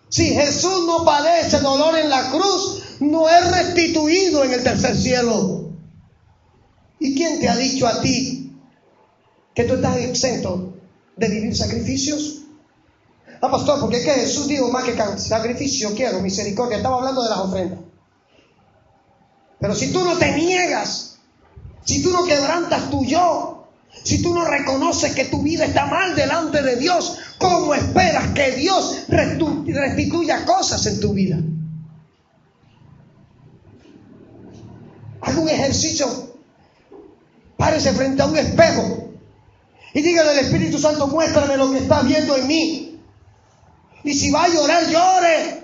Speaker 1: Si Jesús no padece dolor en la cruz, no es restituido en el tercer cielo. ¿Y quién te ha dicho a ti que tú estás exento de vivir sacrificios? Pastor, porque es que Jesús dijo más que sacrificio quiero, misericordia. Estaba hablando de las ofrendas. Pero si tú no te niegas, si tú no quebrantas tu yo, Si tú no reconoces que tu vida está mal delante de Dios, ¿cómo esperas que Dios restituya cosas en tu vida? Haga un ejercicio. Párese frente a un espejo y dígale al Espíritu Santo: muéstrame lo que estás viendo en mí. Y si va a llorar, llore.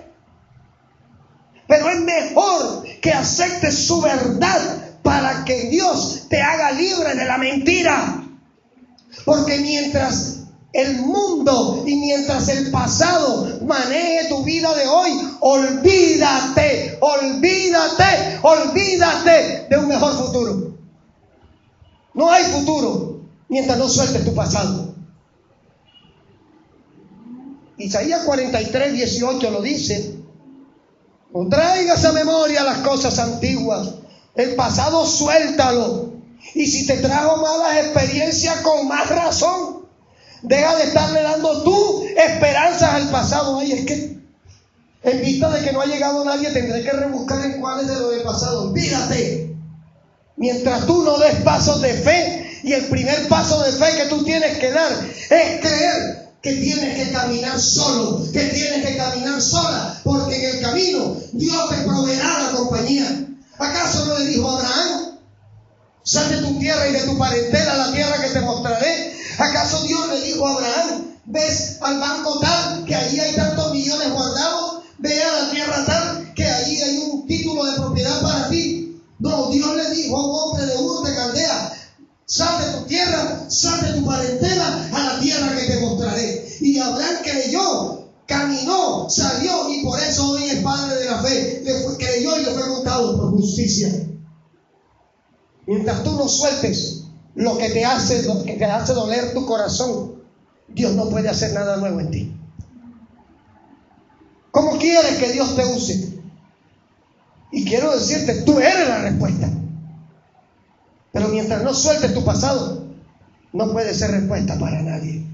Speaker 1: Pero es mejor que aceptes su verdad para que Dios te haga libre de la mentira. Porque mientras el mundo y mientras el pasado maneje tu vida de hoy, olvídate de un mejor futuro. No hay futuro mientras no sueltes tu pasado. Isaías 43:18 lo dice: no traigas a memoria las cosas antiguas, el pasado suéltalo. Y si te trajo malas experiencias, con más razón, deja de estarle dando tú esperanzas al pasado. Ay, es que en vista de que no ha llegado nadie, tendré que rebuscar en cuáles de lo del pasado. Olvídate. Mientras tú no des pasos de fe, y el primer paso de fe que tú tienes que dar es creer que tienes que caminar solo, que tienes que caminar sola, porque en el camino Dios te proveerá la compañía. ¿Acaso no le dijo a Abraham: sal de tu tierra y de tu parentela a la tierra que te mostraré? ¿Acaso Dios le dijo a Abraham: ves al banco tal, que allí hay tantos millones guardados? Ve a la tierra tal, que allí hay un título de propiedad para ti. No, Dios le dijo a un hombre de Ur de Caldea: sal de tu tierra, sal de tu parentela a la tierra que te mostraré. Y Abraham creyó, caminó, salió, y por eso hoy es padre de la fe. Creyó y le fue contado por justicia. Mientras tú no sueltes lo que te hace doler tu corazón, Dios no puede hacer nada nuevo en ti. ¿Cómo quieres que Dios te use? Y quiero decirte, tú eres la respuesta. Pero mientras no sueltes tu pasado, no puede ser respuesta para nadie.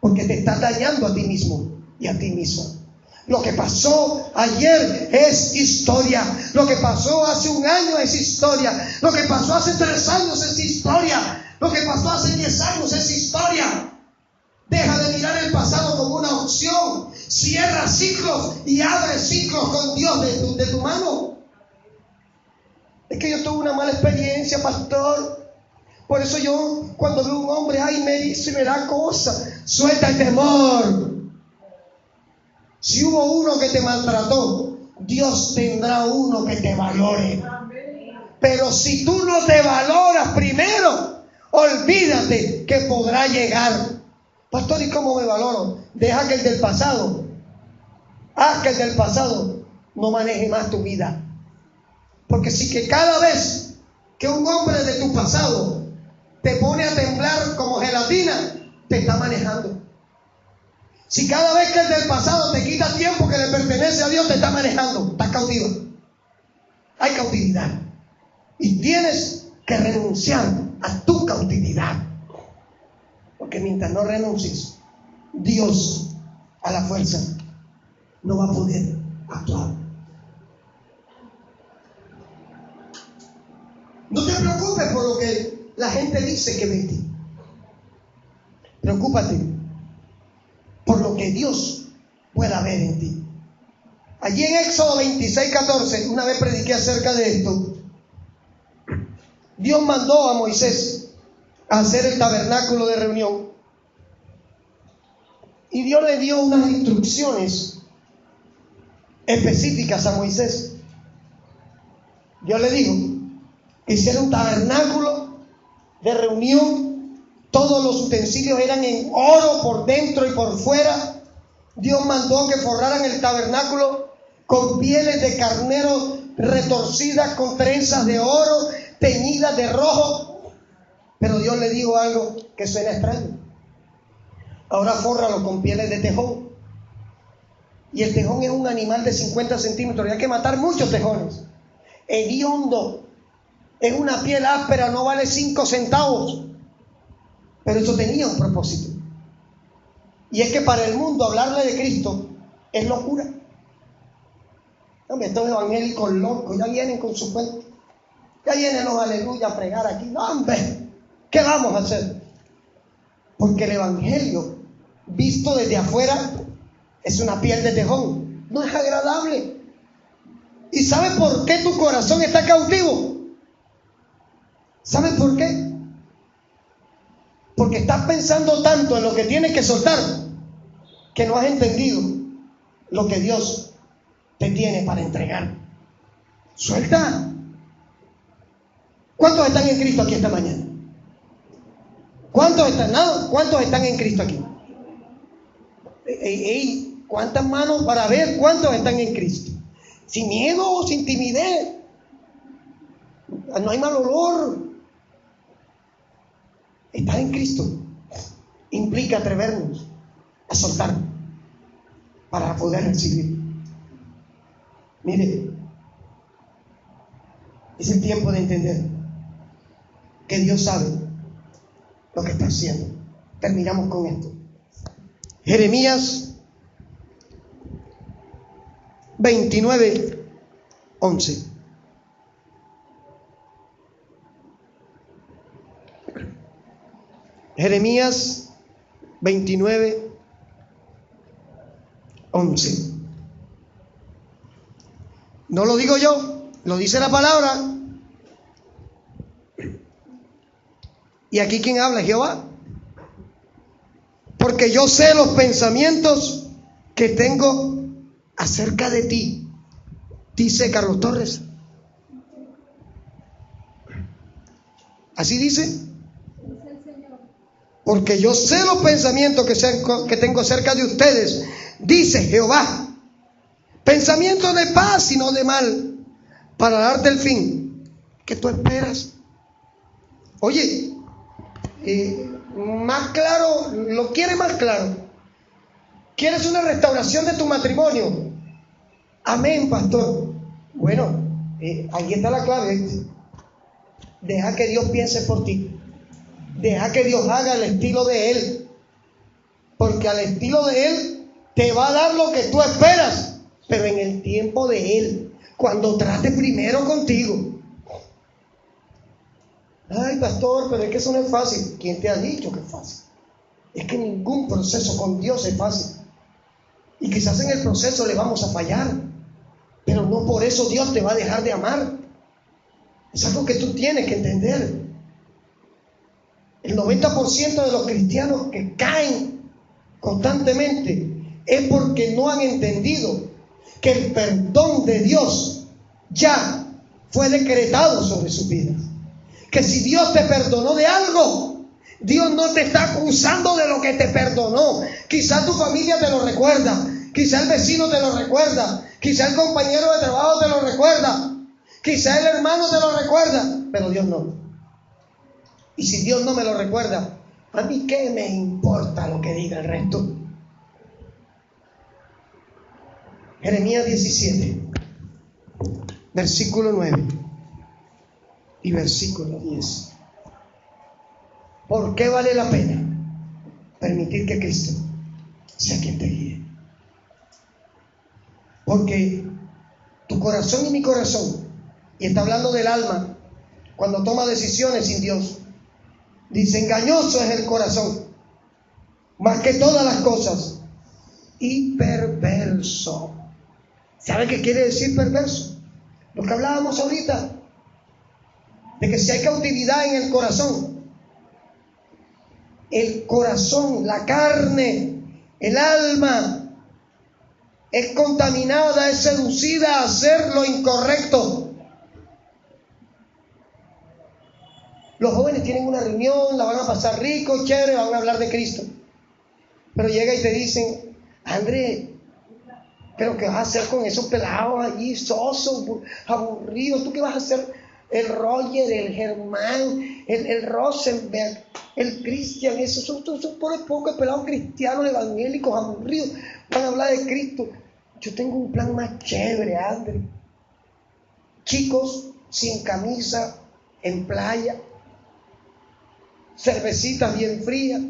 Speaker 1: Porque te estás dañando a ti mismo y a ti misma. Lo que pasó ayer es historia. Lo que pasó hace un año es historia. Lo que pasó hace 3 años es historia. Lo que pasó hace 10 años es historia. Deja de mirar el pasado como una opción. Cierra ciclos y abre ciclos con Dios de tu mano. Es que yo tuve una mala experiencia, pastor. Por eso yo, cuando veo un hombre, ay, me dice y me da cosa. Suelta el temor. Si hubo uno que te maltrató, Dios tendrá uno que te valore. Pero si tú no te valoras primero, olvídate que podrá llegar. Pastor, ¿y cómo me valoro? Deja que el del pasado, haz que el del pasado no maneje más tu vida. Porque si que cada vez que un hombre de tu pasado te pone a temblar como gelatina, te está manejando. Si cada vez que el del pasado te quita tiempo que le pertenece a Dios, te está manejando, estás cautivo. Hay cautividad. Y tienes que renunciar a tu cautividad. Porque mientras no renuncies, Dios a la fuerza no va a poder actuar. No te preocupes por lo que la gente dice que ve en ti. Preocúpate por lo que Dios pueda ver en ti. Allí en Éxodo 26:14, una vez prediqué acerca de esto. Dios mandó a Moisés a hacer el tabernáculo de reunión. Y Dios le dio unas instrucciones específicas a Moisés. Dios le dijo que hiciera un tabernáculo de reunión. Todos los utensilios eran en oro por dentro y por fuera. Dios mandó que forraran el tabernáculo con pieles de carnero retorcidas, con trenzas de oro, teñidas de rojo. Pero Dios le dijo algo que suena extraño. Ahora fórralo con pieles de tejón. Y el tejón es un animal de 50 centímetros. Y hay que matar muchos tejones. Hediondo. Es una piel áspera, no vale 5 centavos. Pero eso tenía un propósito. Y es que para el mundo hablarle de Cristo es locura. Hombre, estos evangélicos locos ya vienen con su cuento. Ya vienen los aleluya a pregar aquí. No, hombre, ¿qué vamos a hacer? Porque el evangelio, visto desde afuera, es una piel de tejón. No es agradable. ¿Y sabes por qué tu corazón está cautivo? ¿Sabes por qué? Porque estás pensando tanto en lo que tienes que soltar que no has entendido lo que Dios te tiene para entregar. Suelta. ¿Cuántos están en Cristo aquí esta mañana? ¿Cuántos están en Cristo aquí? ¿Cuántas manos para ver cuántos están en Cristo? Sin miedo, sin timidez. No hay mal olor. Estar en Cristo implica atrevernos a soltar para poder recibir. Mire, es el tiempo de entender que Dios sabe lo que está haciendo. Terminamos con esto. Jeremías 29:11. Jeremías 29:11. No lo digo yo, lo dice la palabra. Y aquí quien habla es Jehová. Porque yo sé los pensamientos que tengo acerca de ti, dice Carlos Torres. Así dice. Porque yo sé los pensamientos que tengo acerca de ustedes, dice Jehová. Pensamientos de paz y no de mal, para darte el fin que tú esperas. Oye, más claro, ¿lo quieres más claro? ¿Quieres una restauración de tu matrimonio? Amén, pastor. Bueno, ahí está la clave. Deja que Dios piense por ti. Deja que Dios haga el estilo de Él. Porque al estilo de Él te va a dar lo que tú esperas, pero en el tiempo de Él, cuando trate primero contigo. Ay, pastor, pero es que eso no es fácil. ¿Quién te ha dicho que es fácil? Es que ningún proceso con Dios es fácil. Y quizás en el proceso le vamos a fallar, pero no por eso Dios te va a dejar de amar. Es algo que tú tienes que entender. El 90% de los cristianos que caen constantemente es porque no han entendido que el perdón de Dios ya fue decretado sobre sus vidas. Que si Dios te perdonó de algo, Dios no te está acusando de lo que te perdonó. Quizá tu familia te lo recuerda, quizá el vecino te lo recuerda, quizá el compañero de trabajo te lo recuerda, quizá el hermano te lo recuerda, pero Dios no. Y si Dios no me lo recuerda, ¿a mí qué me importa lo que diga el resto? Jeremías 17, versículo 9 y versículo 10. ¿Por qué vale la pena permitir que Cristo sea quien te guíe? Porque tu corazón y mi corazón, y está hablando del alma, cuando toma decisiones sin Dios, dice: engañoso es el corazón, más que todas las cosas, y perverso. ¿Sabe qué quiere decir perverso? Lo que hablábamos ahorita, de que si hay cautividad en el corazón, la carne, el alma, es contaminada, es seducida a hacer lo incorrecto. Los jóvenes tienen una reunión, la van a pasar rico, chévere, van a hablar de Cristo. Pero llega y te dicen: André, ¿pero qué vas a hacer con esos pelados allí, sosos, aburridos? ¿Tú qué vas a hacer? El Roger, el Germán, el Rosenberg, el Cristian, esos son pocos pelados cristianos evangélicos aburridos. Van a hablar de Cristo. Yo tengo un plan más chévere, André. Chicos sin camisa, en playa, cervecitas bien frías.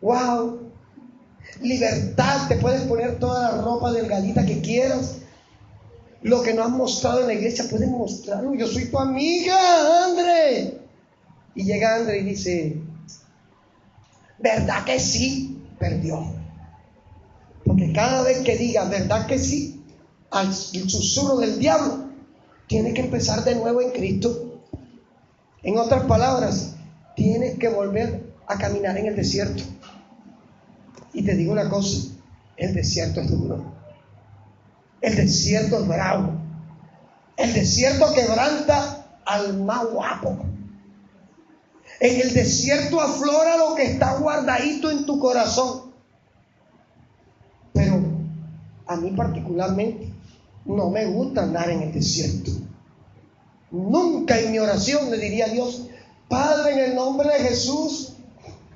Speaker 1: ¡Wow! Libertad, te puedes poner toda la ropa delgadita que quieras. Lo que no has mostrado en la iglesia, puedes mostrarlo. Yo soy tu amiga, André. Y llega André y dice: ¿verdad que sí? Perdió. Porque cada vez que diga ¿verdad que sí?, al susurro del diablo, tiene que empezar de nuevo en Cristo. En otras palabras, tienes que volver a caminar en el desierto. Y te digo una cosa, el desierto es duro. El desierto es bravo. El desierto quebranta al más guapo. En el desierto aflora lo que está guardadito en tu corazón. Pero a mí particularmente no me gusta andar en el desierto. Nunca en mi oración le diría a Dios: Padre, en el nombre de Jesús,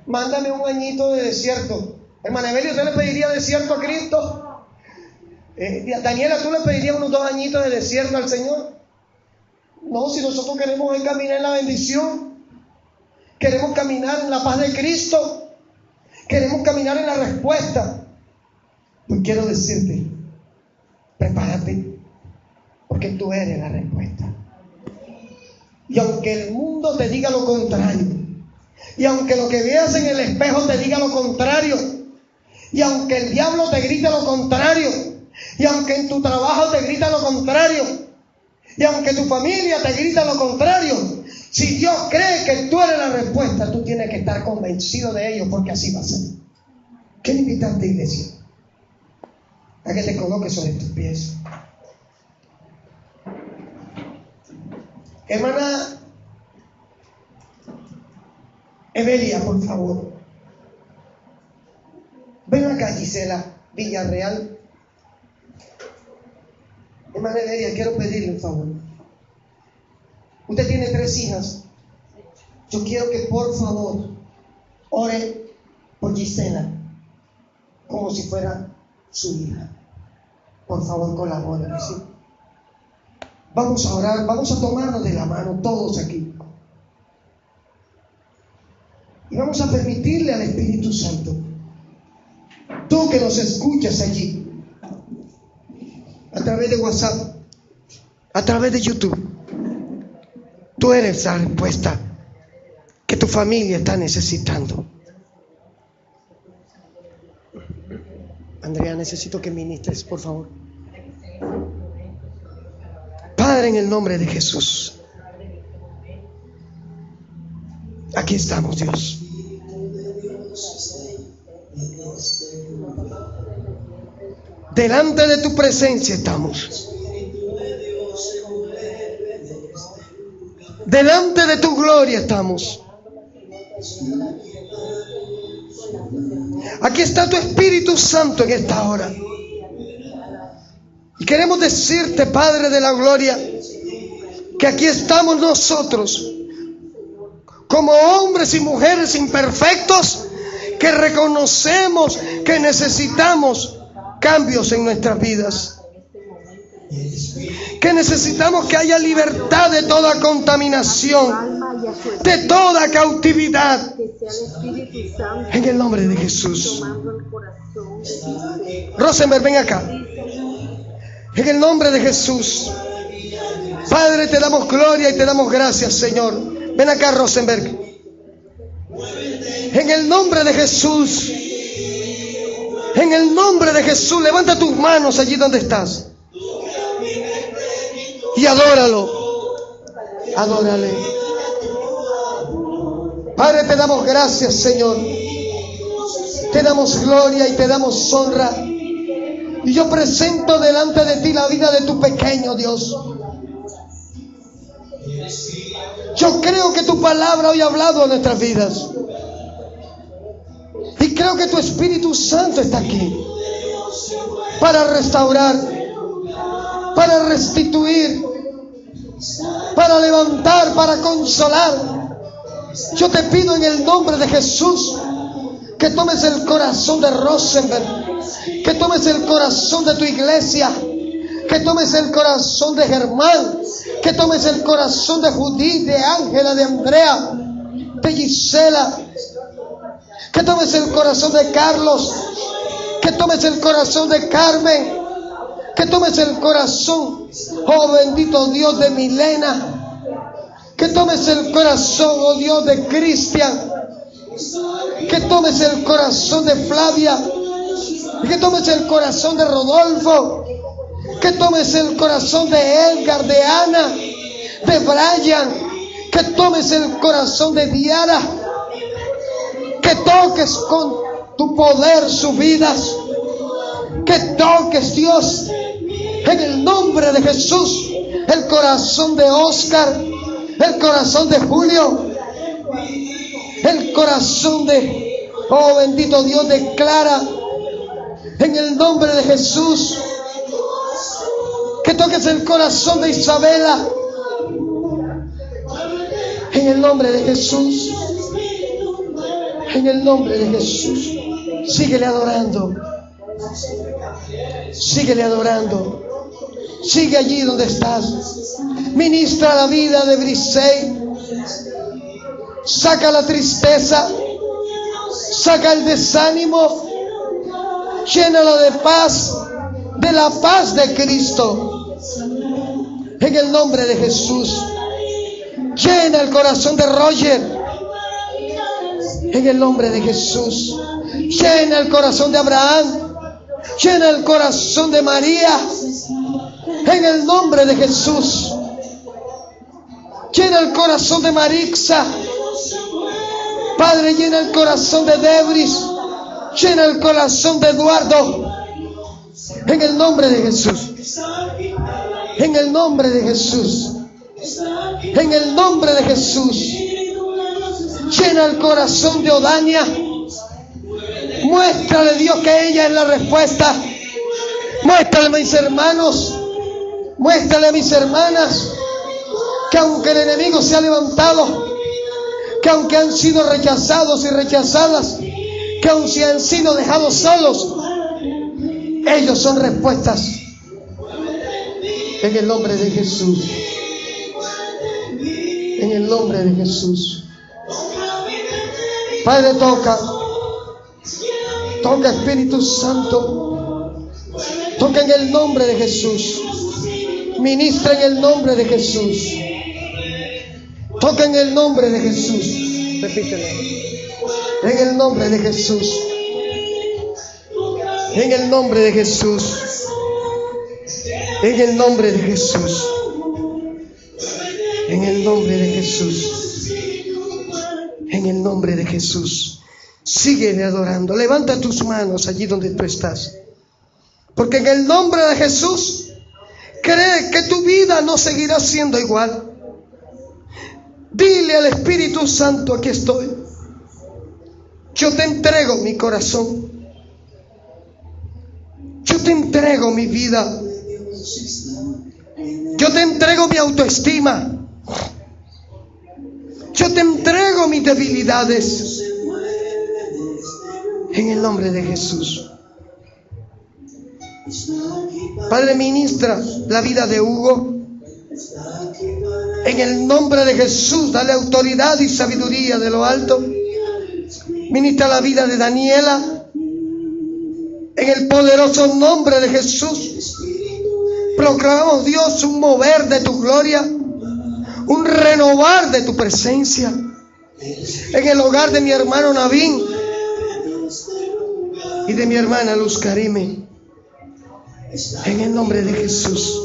Speaker 1: mándame un añito de desierto. Hermana Evelio, ¿usted le pediría desierto a Cristo? Daniela, ¿tú le pedirías unos 2 añitos de desierto al Señor? No, si nosotros queremos caminar en la bendición, queremos caminar en la paz de Cristo, queremos caminar en la respuesta. Pues quiero decirte, prepárate, porque tú eres la respuesta. Y aunque el mundo te diga lo contrario, y aunque lo que veas en el espejo te diga lo contrario, y aunque el diablo te grite lo contrario, y aunque en tu trabajo te grita lo contrario, y aunque tu familia te grita lo contrario, si Dios cree que tú eres la respuesta, tú tienes que estar convencido de ello, porque así va a ser. Quiero invitarte, iglesia, a que te coloques sobre tus pies. Hermana Evelia, por favor. Ven acá, Gisela Villarreal. Hermana Evelia, quiero pedirle un favor. Usted tiene 3 hijas. Yo quiero que por favor ore por Gisela como si fuera su hija. Por favor, colabore, ¿sí? Vamos a orar, vamos a tomarnos de la mano todos aquí. Y vamos a permitirle al Espíritu Santo, tú que nos escuchas allí, a través de WhatsApp, a través de YouTube, tú eres la respuesta que tu familia está necesitando. Andrea, necesito que ministres, por favor. Padre, en el nombre de Jesús, aquí estamos, Dios. Delante de tu presencia estamos. Delante de tu gloria estamos. Aquí está tu Espíritu Santo en esta hora. Y queremos decirte, Padre de la gloria, que aquí estamos nosotros, como hombres y mujeres imperfectos, que reconocemos que necesitamos cambios en nuestras vidas, que necesitamos que haya libertad de toda contaminación, de toda cautividad, en el nombre de Jesús. Rosenberg, ven acá. En el nombre de Jesús, Padre, te damos gloria y te damos gracias, Señor. Ven acá, Rosenberg. En el nombre de Jesús, en el nombre de Jesús, levanta tus manos allí donde estás y adóralo. Adórale. Padre, te damos gracias, Señor. Te damos gloria y te damos honra. Y yo presento delante de ti la vida de tu pequeño, Dios. Yo creo que tu palabra hoy ha hablado a nuestras vidas. Y creo que tu Espíritu Santo está aquí para restaurar, para restituir, para levantar, para consolar. Yo te pido en el nombre de Jesús que tomes el corazón de Rosenberg, que tomes el corazón de tu iglesia, que tomes el corazón de Germán, que tomes el corazón de Judith, de Ángela, de Andrea, de Gisela, que tomes el corazón de Carlos, que tomes el corazón de Carmen, que tomes el corazón, oh bendito Dios, de Milena, que tomes el corazón, oh Dios, de Cristian, Que tomes el corazón de Flavia. Que tomes el corazón de Rodolfo. Que tomes el corazón de Edgar, de Ana, de Brian. Que tomes el corazón de Diara. Que toques con tu poder sus vidas. Que toques, Dios, en el nombre de Jesús, el corazón de Oscar, el corazón de Julio, el corazón de, oh bendito Dios, de Clara, en el nombre de Jesús. Que toques el corazón de Isabela, en el nombre de Jesús. En el nombre de Jesús. Síguele adorando. Síguele adorando. Sigue allí donde estás. Ministra la vida de Brisey. Saca la tristeza. Saca el desánimo. Llénala de paz. De la paz de Cristo. En el nombre de Jesús. Llena el corazón de Roger. En el nombre de Jesús. Llena el corazón de Abraham. Llena el corazón de María. En el nombre de Jesús. Llena el corazón de Marixa. Padre, llena el corazón de Debris. Llena el corazón de Eduardo. En el nombre de Jesús. En el nombre de Jesús. En el nombre de Jesús. Llena el corazón de Odania. Muéstrale, Dios, que ella es la respuesta. Muéstrale a mis hermanos. Muéstrale a mis hermanas que aunque el enemigo se ha levantado, que aunque han sido rechazados y rechazadas, que aunque han sido dejados solos, ellos son respuestas. En el nombre de Jesús. En el nombre de Jesús. Padre, toca. Toca, Espíritu Santo. Toca en el nombre de Jesús. Ministra en el nombre de Jesús. Toca en el nombre de Jesús. Repítelo. En el nombre de Jesús. En el nombre de Jesús. En el nombre de Jesús. En el nombre de Jesús. En el nombre de Jesús. Síguele adorando. Levanta tus manos allí donde tú estás. Porque en el nombre de Jesús, cree que tu vida no seguirá siendo igual. Dile al Espíritu Santo: aquí estoy. Yo te entrego mi corazón. Yo te entrego mi vida. Yo te entrego mi autoestima. Yo te entrego mis debilidades. En el nombre de Jesús. Padre, ministra la vida de Hugo. En el nombre de Jesús, dale autoridad y sabiduría de lo alto. Ministra la vida de Daniela. En el poderoso nombre de Jesús, proclamamos, Dios, un mover de tu gloria, un renovar de tu presencia. En el hogar de mi hermano Navín y de mi hermana Luz Karime. En el nombre de Jesús.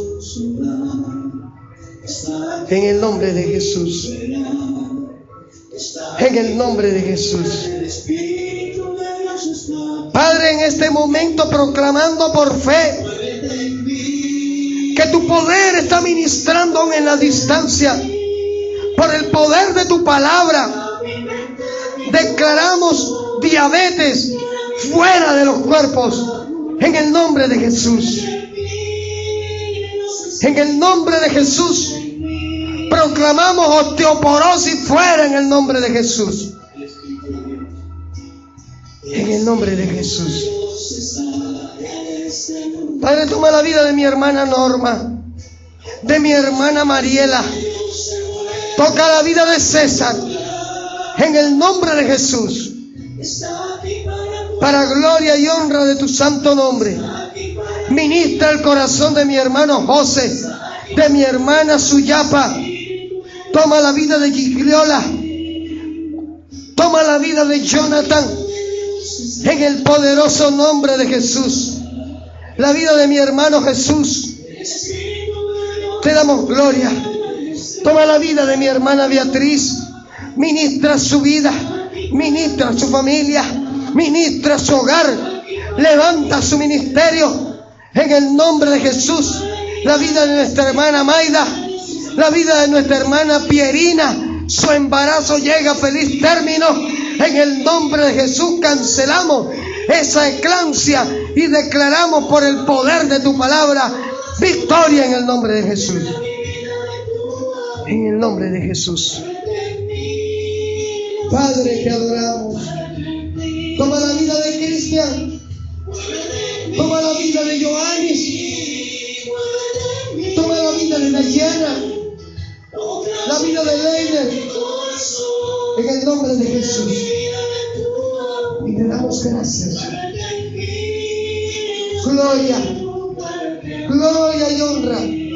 Speaker 1: En el nombre de Jesús. En el nombre de Jesús. Padre, en este momento proclamando por fe que tu poder está ministrando aún en la distancia. Por el poder de tu palabra, declaramos diabetes fuera de los cuerpos. En el nombre de Jesús. En el nombre de Jesús. Proclamamos osteoporosis fuera en el nombre de Jesús. En el nombre de Jesús. Padre, toma la vida de mi hermana Norma, de mi hermana Mariela. Toca la vida de César. En el nombre de Jesús. Para gloria y honra de tu santo nombre. Ministra el corazón de mi hermano José, de mi hermana Suyapa. Toma la vida de Gigliola. Toma la vida de Jonathan en el poderoso nombre de Jesús. La vida de mi hermano Jesús. Te damos gloria. Toma la vida de mi hermana Beatriz. Ministra su vida. Ministra su familia. Ministra su hogar. Levanta su ministerio en el nombre de Jesús. La vida de nuestra hermana Maida. La vida de nuestra hermana Pierina. Su embarazo llega a feliz término. En el nombre de Jesús cancelamos esa eclampsia y declaramos por el poder de tu palabra victoria en el nombre de Jesús. En el nombre de Jesús. Padre, te adoramos. Toma la vida de Cristian. Toma la vida de Joanis. Toma la vida de Dayana. La vida de Leiner. En el nombre de Jesús. Y te damos gracias. Gloria. Gloria y honra.